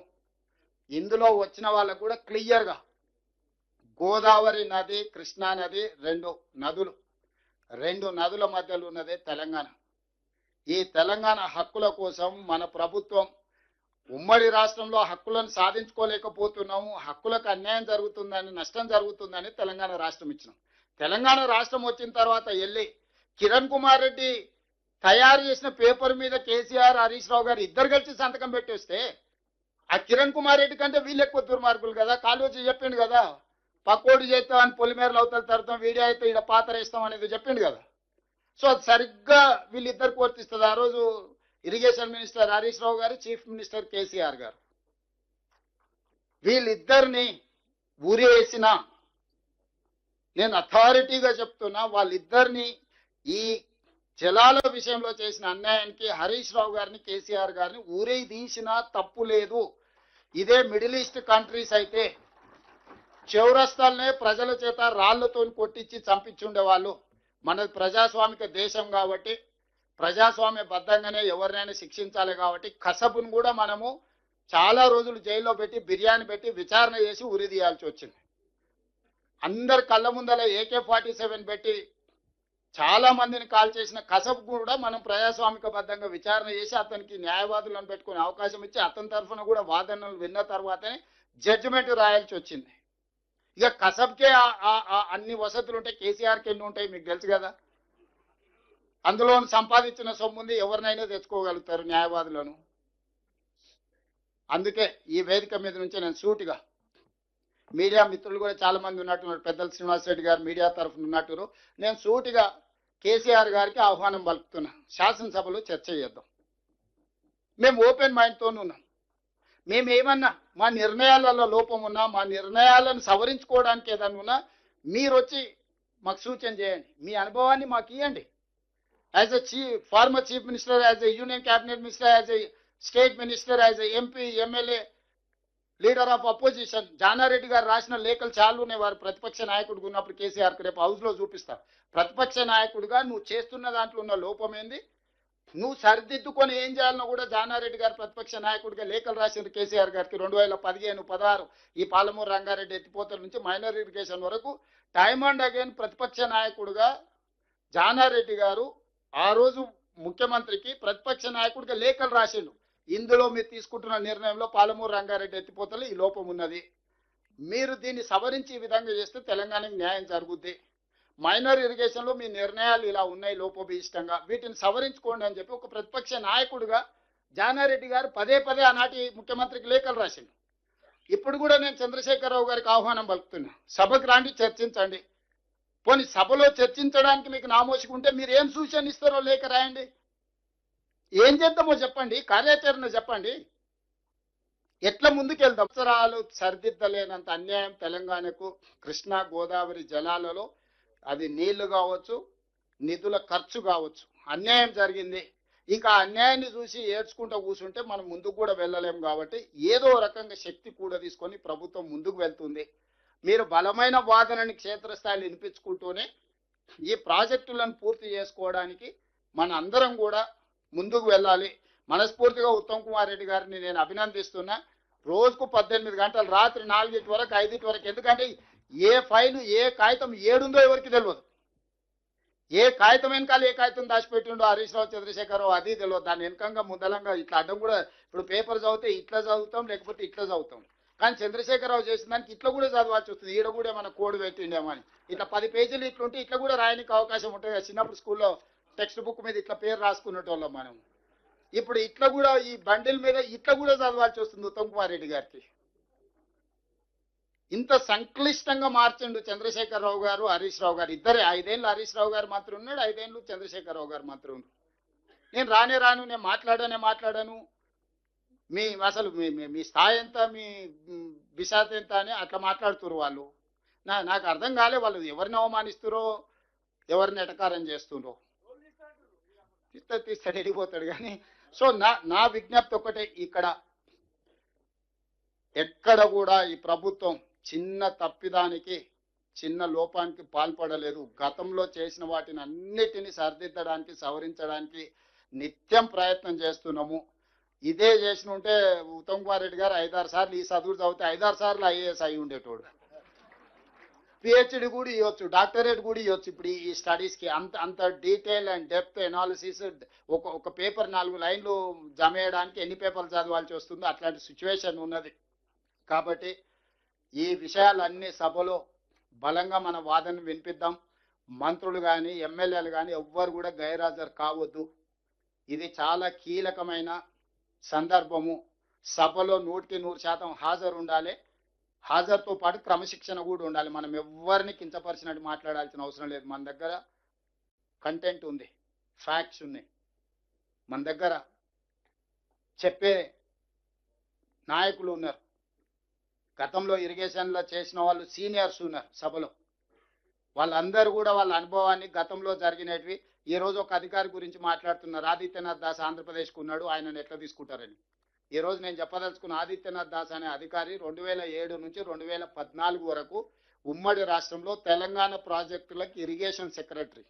A: ఇందులో వచ్చిన వాళ్ళకు కూడా క్లియర్గా గోదావరి నది, కృష్ణా నది రెండు నదుల మధ్యలో ఉన్నదే తెలంగాణ. ఈ తెలంగాణ హక్కుల కోసం మన ప్రభుత్వం ఉమ్మడి రాష్ట్రంలో హక్కులను సాధించుకోలేకపోతున్నాము, హక్కులకు అన్యాయం జరుగుతుందని, నష్టం జరుగుతుందని తెలంగాణ రాష్ట్రం ఇచ్చినాం. తెలంగాణ రాష్ట్రం వచ్చిన తర్వాత వెళ్ళి కిరణ్ కుమార్ రెడ్డి తయారు చేసిన పేపర్ మీద కేసీఆర్, హరీష్ రావు గారు ఇద్దరు కలిసి సంతకం పెట్టేస్తే ఆ కిరణ్ కుమార్ రెడ్డి కంటే వీళ్ళు ఎక్కువ దుర్మార్గులు కదా. కాళోజీ చెప్పిండు కదా, పక్కోడు చేస్తామని పొలిమేరలు అవతల తరుతాం, వీడియో అయితే ఇక్కడ పాత్ర వేస్తాం అనేది చెప్పిండు కదా. సో అది సరిగ్గా వీళ్ళిద్దరికి వర్తిస్తుంది. ఆ రోజు ఇరిగేషన్ మినిస్టర్ హరీష్ రావు గారు, చీఫ్ మినిస్టర్ కేసీఆర్ గారు, వీళ్ళిద్దరిని ఊరేసిన నేను అథారిటీగా చెప్తున్నా, వాళ్ళిద్దరిని ఈ జలాల విషయంలో చేసిన అన్యాయానికి హరీష్ రావు గారిని, కేసీఆర్ గారిని ఊరే తీసినా తప్పు లేదు. ఇదే మిడిల్ ఈస్ట్ కంట్రీస్ అయితే చౌరస్తాలనే ప్రజల చేత రాళ్లతో కొట్టించి చంపించుండేవాళ్ళు. మనది ప్రజాస్వామిక దేశం కాబట్టి ప్రజాస్వామ్య బద్ధంగానే ఎవరినైనా శిక్షించాలి కాబట్టి కసబును కూడా మనము చాలా రోజులు జైల్లో పెట్టి, బిర్యానీ పెట్టి విచారణ చేసి ఉరి తీయాల్సి వచ్చింది. అందరి కళ్ళ ముందల AK-47 పెట్టి చాలా మందిని కాల్ చేసిన కసబ్ కూడా మనం ప్రజాస్వామిక బద్ధంగా విచారణ చేసి అతనికి న్యాయవాదులను పెట్టుకునే అవకాశం ఇచ్చి అతని తరఫున కూడా వాదనలు విన్న తర్వాతనే జడ్జిమెంట్ రాయాల్సి వచ్చింది. ఇక కసబ్కే అన్ని వసతులు ఉంటాయి, కేసీఆర్కి ఎన్ని ఉంటాయి మీకు తెలుసు కదా. అందులో సంపాదించిన సొమ్ముంది, ఎవరినైనా తెచ్చుకోగలుగుతారు న్యాయవాదులను. అందుకే ఈ వేదిక మీద నుంచి నేను సూటిగా మీడియా మిత్రులు కూడా చాలా మంది ఉన్నట్టున్నారు, పెద్దలు శ్రీనివాస్ రెడ్డి గారు మీడియా తరఫున ఉన్నట్టున్నారు, నేను సూటిగా కేసీఆర్ గారికి ఆహ్వానం పలుకుతున్నా, శాసనసభలో చర్చ చేద్దాం. మేము ఓపెన్ మైండ్తో ఉన్నాం. మేము ఏమన్నా మా నిర్ణయాలలో లోపం ఉన్నా, మా నిర్ణయాలను సవరించుకోవడానికి ఏదన్నా ఉన్నా మీరు వచ్చి మాకు సూచన చేయండి, మీ అనుభవాన్ని మాకు ఇవ్వండి. As a former chief minister, as a union cabinet minister, as a state minister, as a MP, MLA, leader of opposition. Janareddy గారు రాసిన లేఖలు చాలు ఉన్నాయి. వారు ప్రతిపక్ష నాయకుడిగా ఉన్నప్పుడు కేసీఆర్కి రేపు హౌస్లో చూపిస్తారు. ప్రతిపక్ష నాయకుడిగా నువ్వు చేస్తున్న దాంట్లో ఉన్న లోపం ఏంది, నువ్వు సరిదిద్దుకొని ఏం చేయాలనో కూడా జానారెడ్డి గారు ప్రతిపక్ష నాయకుడిగా లేఖలు రాసింది కేసీఆర్ గారికి 2015-16 ఈ పాలమూరు రంగారెడ్డి ఎత్తిపోతల నుంచి మైనర్ ఇరిగేషన్ వరకు టైమ్ అండ్ అగైన్ ప్రతిపక్ష నాయకుడిగా జానారెడ్డి గారు ఆ రోజు ముఖ్యమంత్రికి ప్రతిపక్ష నాయకుడిగా లేఖలు రాసిండు. ఇందులో మీరు తీసుకుంటున్న నిర్ణయంలో పాలమూరు రంగారెడ్డి ఎత్తిపోతలు ఈ లోపం ఉన్నది, మీరు దీన్ని సవరించి ఈ విధంగా చేస్తే తెలంగాణకు న్యాయం జరుగుద్ది, మైనర్ ఇరిగేషన్లో మీ నిర్ణయాలు ఇలా ఉన్నాయి లోపభీష్టంగా, వీటిని సవరించుకోండి అని చెప్పి ఒక ప్రతిపక్ష నాయకుడిగా జానారెడ్డి గారు పదే పదే ఆనాటి ముఖ్యమంత్రికి లేఖలు రాసిండు. ఇప్పుడు కూడా నేను చంద్రశేఖరరావు గారికి ఆహ్వానం పలుకుతున్నా, సభకు రాండి, చర్చించండి. పోనీ సభలో చర్చించడానికి మీకు నామోషికుంటే మీరు ఏం సూచన ఇస్తారో లేఖ రాయండి, ఏం చేద్దామో చెప్పండి, కార్యాచరణ చెప్పండి, ఎట్లా ముందుకెళ్దాం. అవసరాలు సరిదిద్దలేనంత అన్యాయం తెలంగాణకు కృష్ణా గోదావరి జలాలలో అది నీళ్లు కావచ్చు, నిధుల ఖర్చు కావచ్చు, అన్యాయం జరిగింది. ఇంకా అన్యాయాన్ని చూసి ఏడ్చుకుంటూ కూర్చుంటే మనం ముందుకు కూడా వెళ్ళలేము. కాబట్టి ఏదో రకంగా శక్తి కూడా తీసుకొని ప్రభుత్వం ముందుకు వెళ్తుంది. మీరు బలమైన వాదనని క్షేత్రస్థాయిలో వినిపించుకుంటూనే ఈ ప్రాజెక్టులను పూర్తి చేసుకోవడానికి మన అందరం కూడా ముందుకు వెళ్ళాలి. మనస్ఫూర్తిగా ఉత్తమ్ కుమార్ రెడ్డి గారిని నేను అభినందిస్తున్నా. రోజుకు 18 గంటలు, రాత్రి 4 వరకు 5 వరకు, ఎందుకంటే ఏ ఫైలు ఏ కాగితం ఏడుందో ఎవరికి తెలియదు, ఏ కాగితం వెనకాల ఏ కాగితం దాచిపెట్టిండో హరీష్ రావు చంద్రశేఖరరావు అది తెలియదు. దాని వెనకంగా ముందలంగా ఇట్లా అడ్డం కూడా ఇప్పుడు పేపర్ చదివితే ఇట్లా చదువుతాం, లేకపోతే ఇట్లా చదువుతాం. కానీ చంద్రశేఖరరావు చేసిన దానికి ఇట్లా కూడా చదవాల్సి వస్తుంది. ఈడ కూడా మన కోడ్ పెట్టిండేమో అని ఇట్లా 10 పేజీలు ఇట్లుంటే ఇట్లా కూడా రాయడానికి అవకాశం ఉంటుంది. చిన్నప్పుడు స్కూల్లో టెక్స్ట్ బుక్ మీద ఇట్లా పేరు రాసుకునేటోళ్ళం మనం. ఇప్పుడు ఇట్లా కూడా ఈ బండిల్ మీద ఇట్లా కూడా చదవాల్సి వస్తుంది ఉత్తమ్ కుమార్ రెడ్డి గారికి. ఇంత సంక్లిష్టంగా మార్చండు చంద్రశేఖరరావు గారు, హరీష్ రావు గారు ఇద్దరే. 5 ఏళ్ళు హరీష్ రావు గారు మాత్రం ఉన్నాడు, 5 ఏళ్ళు చంద్రశేఖరరావు గారు మాత్రం ఉన్నాడు. నేను రాను, నేను మాట్లాడాను, మీ అసలు మీ స్థాయి ఎంత, మీ విశాత ఎంత అని అట్లా మాట్లాడుతున్నారు వాళ్ళు. నాకు అర్థం కాలే వాళ్ళు ఎవరిని అవమానిస్తురో, ఎవరిని ఎటకారం చేస్తుండ్రో. తీస్తాడు ఎడిపోతాడు కానీ. సో నా విజ్ఞప్తి ఒకటే, ఇక్కడ ఎక్కడ కూడా ఈ ప్రభుత్వం చిన్న తప్పిదానికి, చిన్న లోపానికి పాల్పడలేదు. గతంలో చేసిన వాటిని అన్నిటినీ సరిదిద్దడానికి, సవరించడానికి నిత్యం ప్రయత్నం చేస్తున్నాము. ఇదే చేసిన ఉంటే ఉత్తమ్ కుమార్ రెడ్డి గారు 5-6 సార్లు ఈ చదువు చదివితే 5-6 సార్లు ఐఏఎస్ అయి ఉండేటోడు. పిహెచ్డి కూడా ఇవ్వచ్చు, డాక్టరేట్ కూడా ఇవ్వచ్చు. ఇప్పుడు ఈ స్టడీస్కి అంత డీటెయిల్ అండ్ డెప్త్ ఎనాలిసిస్, ఒక పేపర్ 4 లైన్లు జమ చేయడానికి ఎన్ని పేపర్లు చదవాల్సి వస్తుందో అట్లాంటి సిచ్యువేషన్ ఉన్నది. కాబట్టి ఈ విషయాలన్నీ సభలో బలంగా మన వాదన వినిపిద్దాం. మంత్రులు కానీ ఎమ్మెల్యేలు కానీ ఎవ్వరు కూడా గైర్హాజరు కావద్దు. ఇది చాలా కీలకమైన సందర్భము. సభలో 100% హాజరు ఉండాలి. హాజరుతో పాటు క్రమశిక్షణ కూడా ఉండాలి. మనం ఎవరిని కించపరిచినట్టు మాట్లాడాల్సిన అవసరం లేదు. మన దగ్గర కంటెంట్ ఉంది, ఫ్యాక్ట్స్ ఉన్నాయి, మన దగ్గర చెప్పే నాయకులు ఉన్నారు. గతంలో ఇరిగేషన్లో చేసిన వాళ్ళు సీనియర్స్ ఉన్నారు సభలో. వాళ్ళందరూ కూడా వాళ్ళ అనుభవాన్ని, గతంలో జరిగినవి, ఈ రోజు ఒక అధికారి గురించి మాట్లాడుతున్నారు. ఆదిత్యనాథ్ దాస్ ఆంధ్రప్రదేశ్కు ఉన్నాడు, ఆయనను ఎట్లా తీసుకుంటారని. ఈ రోజు నేను చెప్పదలుచుకున్న ఆదిత్యనాథ్ దాస్ అనే అధికారి 2007 నుంచి 2014 వరకు ఉమ్మడి రాష్ట్రంలో తెలంగాణ ప్రాజెక్టులకు ఇరిగేషన్ సెక్రటరీ.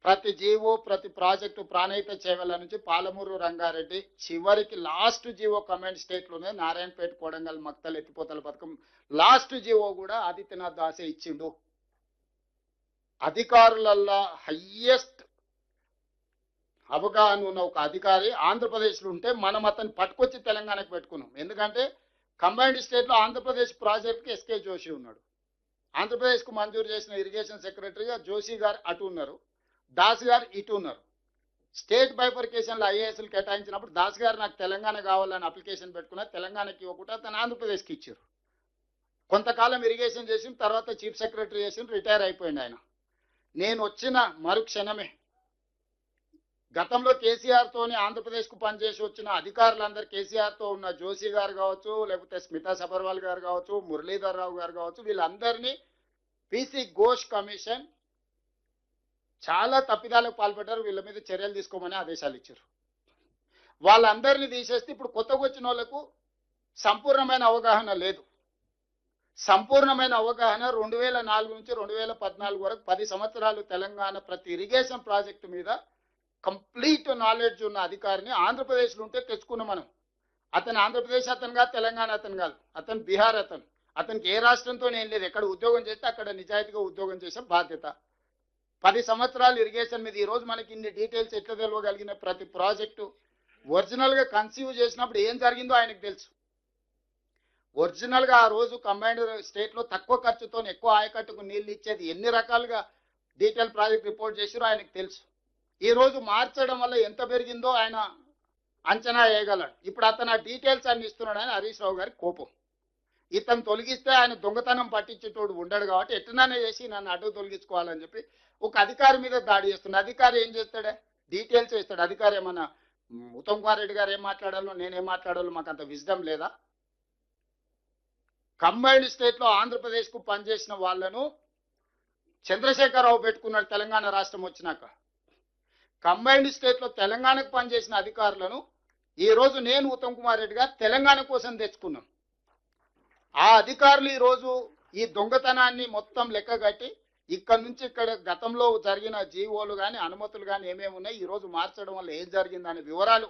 A: ప్రతి జీవో, ప్రతి ప్రాజెక్టు ప్రాణహిత చేవెళ్ల నుంచి పాలమూరు రంగారెడ్డి చివరికి లాస్ట్ జీవో కమాండ్ స్టేట్లోనే నారాయణపేట, కొడంగల్, మక్తల్ ఎత్తిపోతల పథకం లాస్ట్ జీవో కూడా ఆదిత్యనాథ్ దాసే ఇచ్చిండు. అధికారులల్లో హయ్యెస్ట్ అవగాహన ఉన్న ఒక అధికారి ఆంధ్రప్రదేశ్లో ఉంటే మనం అతన్ని పట్టుకొచ్చి తెలంగాణకు పెట్టుకున్నాం. ఎందుకంటే కంబైన్డ్ స్టేట్లో ఆంధ్రప్రదేశ్ ప్రాజెక్ట్కి ఎస్కే జోషి ఉన్నాడు. ఆంధ్రప్రదేశ్కు మంజూరు చేసిన ఇరిగేషన్ సెక్రటరీగా జోషి గారు అటు ఉన్నారు, దాస్ గారు ఇటు ఉన్నారు. స్టేట్ బైఫర్కేషన్లో ఐఏఎస్లు కేటాయించినప్పుడు దాస్ గారు నాకు తెలంగాణ కావాలని అప్లికేషన్ పెట్టుకున్నారు. తెలంగాణకి ఇవ్వకుండా తను ఆంధ్రప్రదేశ్కి ఇచ్చారు. కొంతకాలం ఇరిగేషన్ చేసిన తర్వాత చీఫ్ సెక్రటరీ చేసిన, రిటైర్ అయిపోయింది ఆయన. నేను వచ్చిన మరుక్షణమే గతంలో కేసీఆర్తోని ఆంధ్రప్రదేశ్కు పనిచేసి వచ్చిన అధికారులందరూ, కేసీఆర్తో ఉన్న జోషి గారు కావచ్చు, లేకపోతే స్మితా సబర్వాల్ గారు కావచ్చు, మురళీధర్ రావు గారు కావచ్చు, వీళ్ళందరినీ పీసీ ఘోష్ కమిషన్ చాలా తప్పిదాలకు పాల్పడ్డారు, వీళ్ళ మీద చర్యలు తీసుకోమని ఆదేశాలు ఇచ్చారు. వాళ్ళందరినీ తీసేస్తే ఇప్పుడు కొత్తగా వచ్చిన వాళ్ళకు సంపూర్ణమైన అవగాహన లేదు. సంపూర్ణమైన అవగాహన 2004 నుంచి 2014 వరకు 10 సంవత్సరాలు తెలంగాణ ప్రతి ఇరిగేషన్ ప్రాజెక్టు మీద కంప్లీట్ నాలెడ్జ్ ఉన్న అధికారిని ఆంధ్రప్రదేశ్లో ఉంటే తెచ్చుకున్నాం మనం. అతను ఆంధ్రప్రదేశ్ అతను కాదు, తెలంగాణ అతను కాదు, అతను బీహార్ అతను. అతనికి ఏ రాష్ట్రంతో ఏం లేదు. ఎక్కడ ఉద్యోగం చేస్తే అక్కడ నిజాయితీగా ఉద్యోగం చేసే బాధ్యత. 10 సంవత్సరాలు ఇరిగేషన్ మీద ఈరోజు మనకి ఇన్ని డీటెయిల్స్ ఎట్లా తెలియగలిగిన, ప్రతి ప్రాజెక్టు ఒరిజినల్గా కన్సీవ్ చేసినప్పుడు ఏం జరిగిందో ఆయనకు తెలుసు. ఒరిజినల్గా ఆ రోజు కంబైన్డ్ స్టేట్లో తక్కువ ఖర్చుతో ఎక్కువ ఆయకట్టుకు నీళ్ళు ఇచ్చేది ఎన్ని రకాలుగా డీటెయిల్ ప్రాజెక్ట్ రిపోర్ట్ చేసారో ఆయనకు తెలుసు. ఈ రోజు మార్చడం వల్ల ఎంత పెరిగిందో ఆయన అంచనా వేయగలడు. ఇప్పుడు అతను ఆ డీటెయిల్స్ అన్ని ఇస్తున్నాడు అని హరీష్ రావు గారి కోపం. ఇతను తొలగిస్తే ఆయన దొంగతనం పట్టించేటోడు ఉండడు కాబట్టి ఎట్లనే చేసి నన్ను అడ్డు తొలగించుకోవాలని చెప్పి ఒక అధికారి మీద దాడి చేస్తున్నాడు. అధికారి ఏం చేస్తాడే? డీటెయిల్స్ ఇస్తాడు. అధికారి ఏమన్నా ఉత్తమ్ కుమార్ రెడ్డి గారు ఏం మాట్లాడాలో నేనేం మాట్లాడాలో మాకు అంత విజ్డమ్ లేదా? కంబైన్డ్ స్టేట్లో ఆంధ్రప్రదేశ్కు పనిచేసిన వాళ్ళను చంద్రశేఖరరావు పెట్టుకున్నాడు తెలంగాణ రాష్ట్రం వచ్చినాక. కంబైన్డ్ స్టేట్లో తెలంగాణకు పనిచేసిన అధికారులను ఈరోజు నేను ఉత్తమ్ కుమార్ రెడ్డి గారు తెలంగాణ కోసం తెచ్చుకున్నాం. ఆ అధికారులు ఈరోజు ఈ దొంగతనాన్ని మొత్తం లెక్కగట్టి ఇక్కడ నుంచి ఇక్కడ గతంలో జరిగిన జీవోలు కానీ అనుమతులు కానీ ఏమేమి ఉన్నాయి, ఈరోజు మార్చడం వల్ల ఏం జరిగిందనే వివరాలు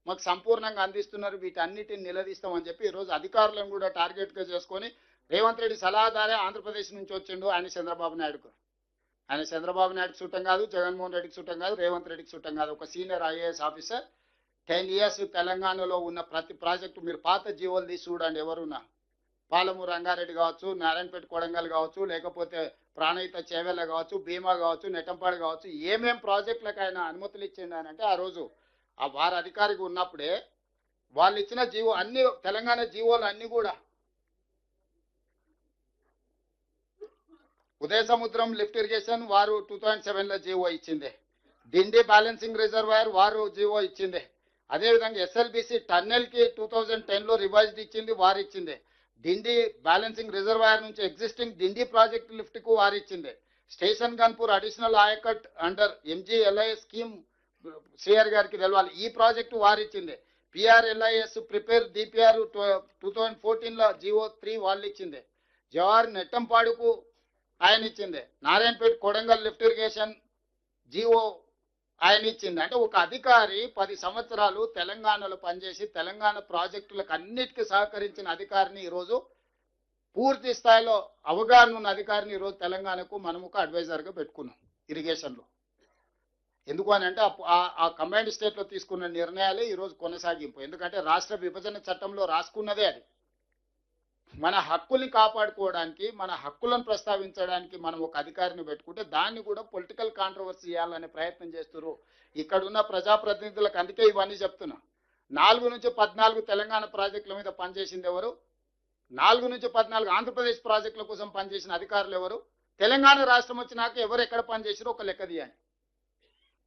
A: మాకు సంపూర్ణంగా అందిస్తున్నారు. వీటన్నిటిని నిలదీస్తామని చెప్పి ఈరోజు అధికారులను కూడా టార్గెట్గా చేసుకొని రేవంత్ రెడ్డి సలహాదారే ఆంధ్రప్రదేశ్ నుంచి వచ్చిండు. ఆయన చంద్రబాబు నాయుడుకు, ఆయన చంద్రబాబు నాయుడుకి చుట్టం కాదు, జగన్మోహన్ రెడ్డికి చుట్టం కాదు, రేవంత్ రెడ్డికి చుట్టం కాదు. ఒక సీనియర్ ఐఏఎస్ ఆఫీసర్ 10 years తెలంగాణలో ఉన్న ప్రతి ప్రాజెక్టు మీరు పాత జీవోలు తీసి చూడండి. ఎవరున్నా పాలమూరు రంగారెడ్డి కావచ్చు, నారాయణపేట కొడంగల్ కావచ్చు, లేకపోతే ప్రాణహిత చేవెళ్ళ కావచ్చు, భీమా కావచ్చు, నెట్టంపాడు కావచ్చు, ఏమేం ప్రాజెక్టులకు ఆయన అనుమతులు ఇచ్చిండు అని అంటే ఆ రోజు ఆ వారి అధికారికి ఉన్నప్పుడే వాళ్ళు ఇచ్చిన జీవో అన్ని తెలంగాణ జీవోలు అన్ని కూడా ఉదయ సముద్రం లిఫ్ట్ ఇరిగేషన్ వారు 2007లో జీవో ఇచ్చిందే. డిండి బ్యాలెన్సింగ్ రిజర్వాయర్ వారు జీవో ఇచ్చిందే. అదేవిధంగా ఎస్ఎల్బిసి టన్నెల్కి 2010లో రివైజ్డ్ ఇచ్చింది, వారు ఇచ్చిందే. డిండి బ్యాలెన్సింగ్ రిజర్వాయర్ నుంచి ఎగ్జిస్టింగ్ డిండి ప్రాజెక్ట్ లిఫ్ట్కు వారు ఇచ్చిందే. Station Ghanpur additional ayacut under ఎంజీఎల్ఐఎస్ scheme CR గారికి తెలవాలి, ఈ ప్రాజెక్టు వారు ఇచ్చిందే. పిఆర్ఎల్ఐఎస్ ప్రిపేర్ డిపిఆర్ 2014లో జీవో 3 వాళ్ళు ఇచ్చిందే. జవహర్ నెట్టంపాడుకు ఆయన ఇచ్చిందే. Narayanpet Kodangal lift irrigation GO ఆయన ఇచ్చింది. అంటే ఒక అధికారి 10 సంవత్సరాలు తెలంగాణలో పనిచేసి తెలంగాణ ప్రాజెక్టులకు అన్నిటికీ సహకరించిన అధికారిని ఈరోజు పూర్తి స్థాయిలో అవగాహన ఉన్న అధికారిని ఈరోజు తెలంగాణకు మనము ఒక అడ్వైజర్గా పెట్టుకున్నాం ఇరిగేషన్లో. ఎందుకు అని అంటే ఆ కంబైన్డ్ స్టేట్లో తీసుకున్న నిర్ణయాలే ఈరోజు కొనసాగింపు. ఎందుకంటే రాష్ట్ర విభజన చట్టంలో రాసుకున్నదే అది. మన హక్కుల్ని కాపాడుకోవడానికి, మన హక్కులను ప్రస్తావించడానికి మనం ఒక అధికారిని పెట్టుకుంటే దాన్ని కూడా పొలిటికల్ కాంట్రవర్సీ చేయాలనే ప్రయత్నం చేస్తున్నారు ఇక్కడున్న ప్రజాప్రతినిధులకు. అందుకే ఇవన్నీ చెప్తున్నా. 4 నుంచి 14 తెలంగాణ ప్రాజెక్టుల మీద పనిచేసింది ఎవరు? 4 నుంచి 14 ఆంధ్రప్రదేశ్ ప్రాజెక్టుల కోసం పనిచేసిన అధికారులు ఎవరు? తెలంగాణ రాష్ట్రం వచ్చినాక ఎవరు ఎక్కడ పనిచేసారో ఒక లెక్క తీయాలి.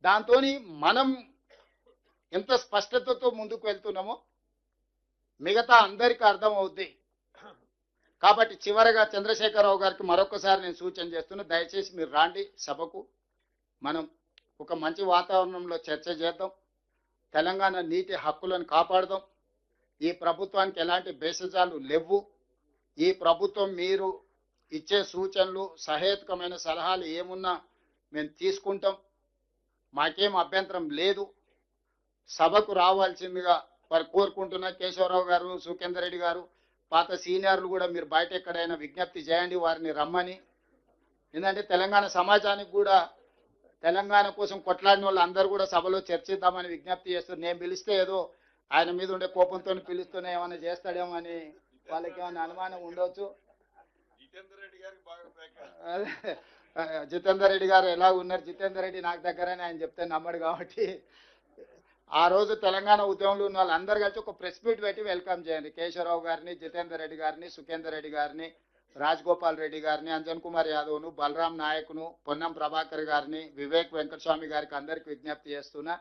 A: దాంతో మనం ఎంత స్పష్టతతో ముందుకు వెళ్తున్నామో మిగతా అందరికీ అర్థం అవుద్ది. కాబట్టి చివరగా చంద్రశేఖరరావు గారికి మరొకసారి నేను సూచన చేస్తున్నా, దయచేసి మీరు రాండి సభకు, మనం ఒక మంచి వాతావరణంలో చర్చ చేద్దాం, తెలంగాణ నీటి హక్కులను కాపాడదాం. ఈ ప్రభుత్వానికి ఎలాంటి భేషజాలు లేవు. ఈ ప్రభుత్వం మీరు ఇచ్చే సూచనలు, సహేతుకమైన సలహాలు ఏమున్నా మేము తీసుకుంటాం, మాకేం అభ్యంతరం లేదు. సభకు రావాల్సిందిగా వారు కోరుకుంటున్న కేశవరావు గారు, సుఖేందర్ రెడ్డి గారు, పాత సీనియర్లు కూడా మీరు బయట ఎక్కడైనా విజ్ఞప్తి చేయండి వారిని రమ్మని. ఎందుకంటే తెలంగాణ సమాజానికి కూడా తెలంగాణ కోసం కొట్లాడిన వాళ్ళు అందరూ కూడా సభలో చర్చిద్దామని విజ్ఞప్తి చేస్తారు. నేను పిలిస్తే ఏదో ఆయన మీద ఉండే కోపంతో పిలుస్తూనే ఏమైనా చేస్తాడేమో అని వాళ్ళకి ఏమైనా అనుమానం ఉండవచ్చు. జితేందర్ రెడ్డి గారు ఎలా ఉన్నారు? జితేందర్ రెడ్డి నాకు దగ్గరని ఆయన చెప్తే నమ్మడు కాబట్టి ఆ రోజు తెలంగాణ ఉద్యమంలో ఉన్న వాళ్ళందరూ కలిసి ఒక ప్రెస్ మీట్ పెట్టి వెల్కమ్ చేయండి. కేశవరావు గారిని, జితేందర్ రెడ్డి గారిని, సుఖేందర్ రెడ్డి గారిని, రాజగోపాల్ రెడ్డి గారిని, అంజన్ కుమార్ యాదవ్ను, బలరాం నాయక్ను, పొన్నం ప్రభాకర్ గారిని, వివేక్ వెంకటస్వామి గారికి అందరికి విజ్ఞప్తి చేస్తున్నా.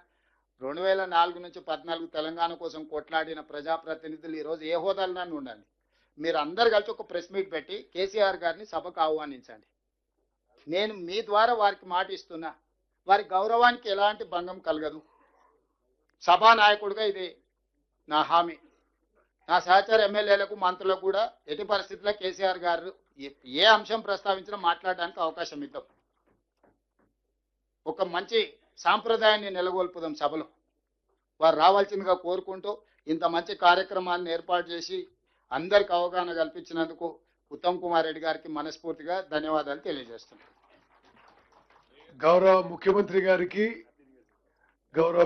A: 2004 నుంచి 14 తెలంగాణ కోసం కొట్లాడిన ప్రజాప్రతినిధులు ఈరోజు ఏ హోదాలోనూ ఉండండి, మీరు అందరు కలిసి ఒక ప్రెస్ మీట్ పెట్టి కేసీఆర్ గారిని సభకు ఆహ్వానించండి. నేను మీ ద్వారా వారికి మాట ఇస్తున్నా, వారి గౌరవానికి ఎలాంటి భంగం కలగదు. సభానాయకుడిగా ఇది నా హామీ. నా సహచర ఎమ్మెల్యేలకు, మంత్రులకు కూడా ఎట్టి పరిస్థితుల్లో కేసీఆర్ గారు ఏ అంశం ప్రస్తావించినా మాట్లాడడానికి అవకాశం ఇద్దాం. ఒక మంచి సాంప్రదాయాన్ని నెలకొల్పుదాం సభలో. వారు రావాల్సిందిగా కోరుకుంటూ ఇంత మంచి కార్యక్రమాన్ని ఏర్పాటు చేసి అందరికి అవగాహన కల్పించినందుకు ఉత్తమ్ కుమార్ రెడ్డి గారికి మనస్ఫూర్తిగా ధన్యవాదాలు తెలియజేస్తున్నాను.
B: గౌరవ ముఖ్యమంత్రి గారికి, గౌరవ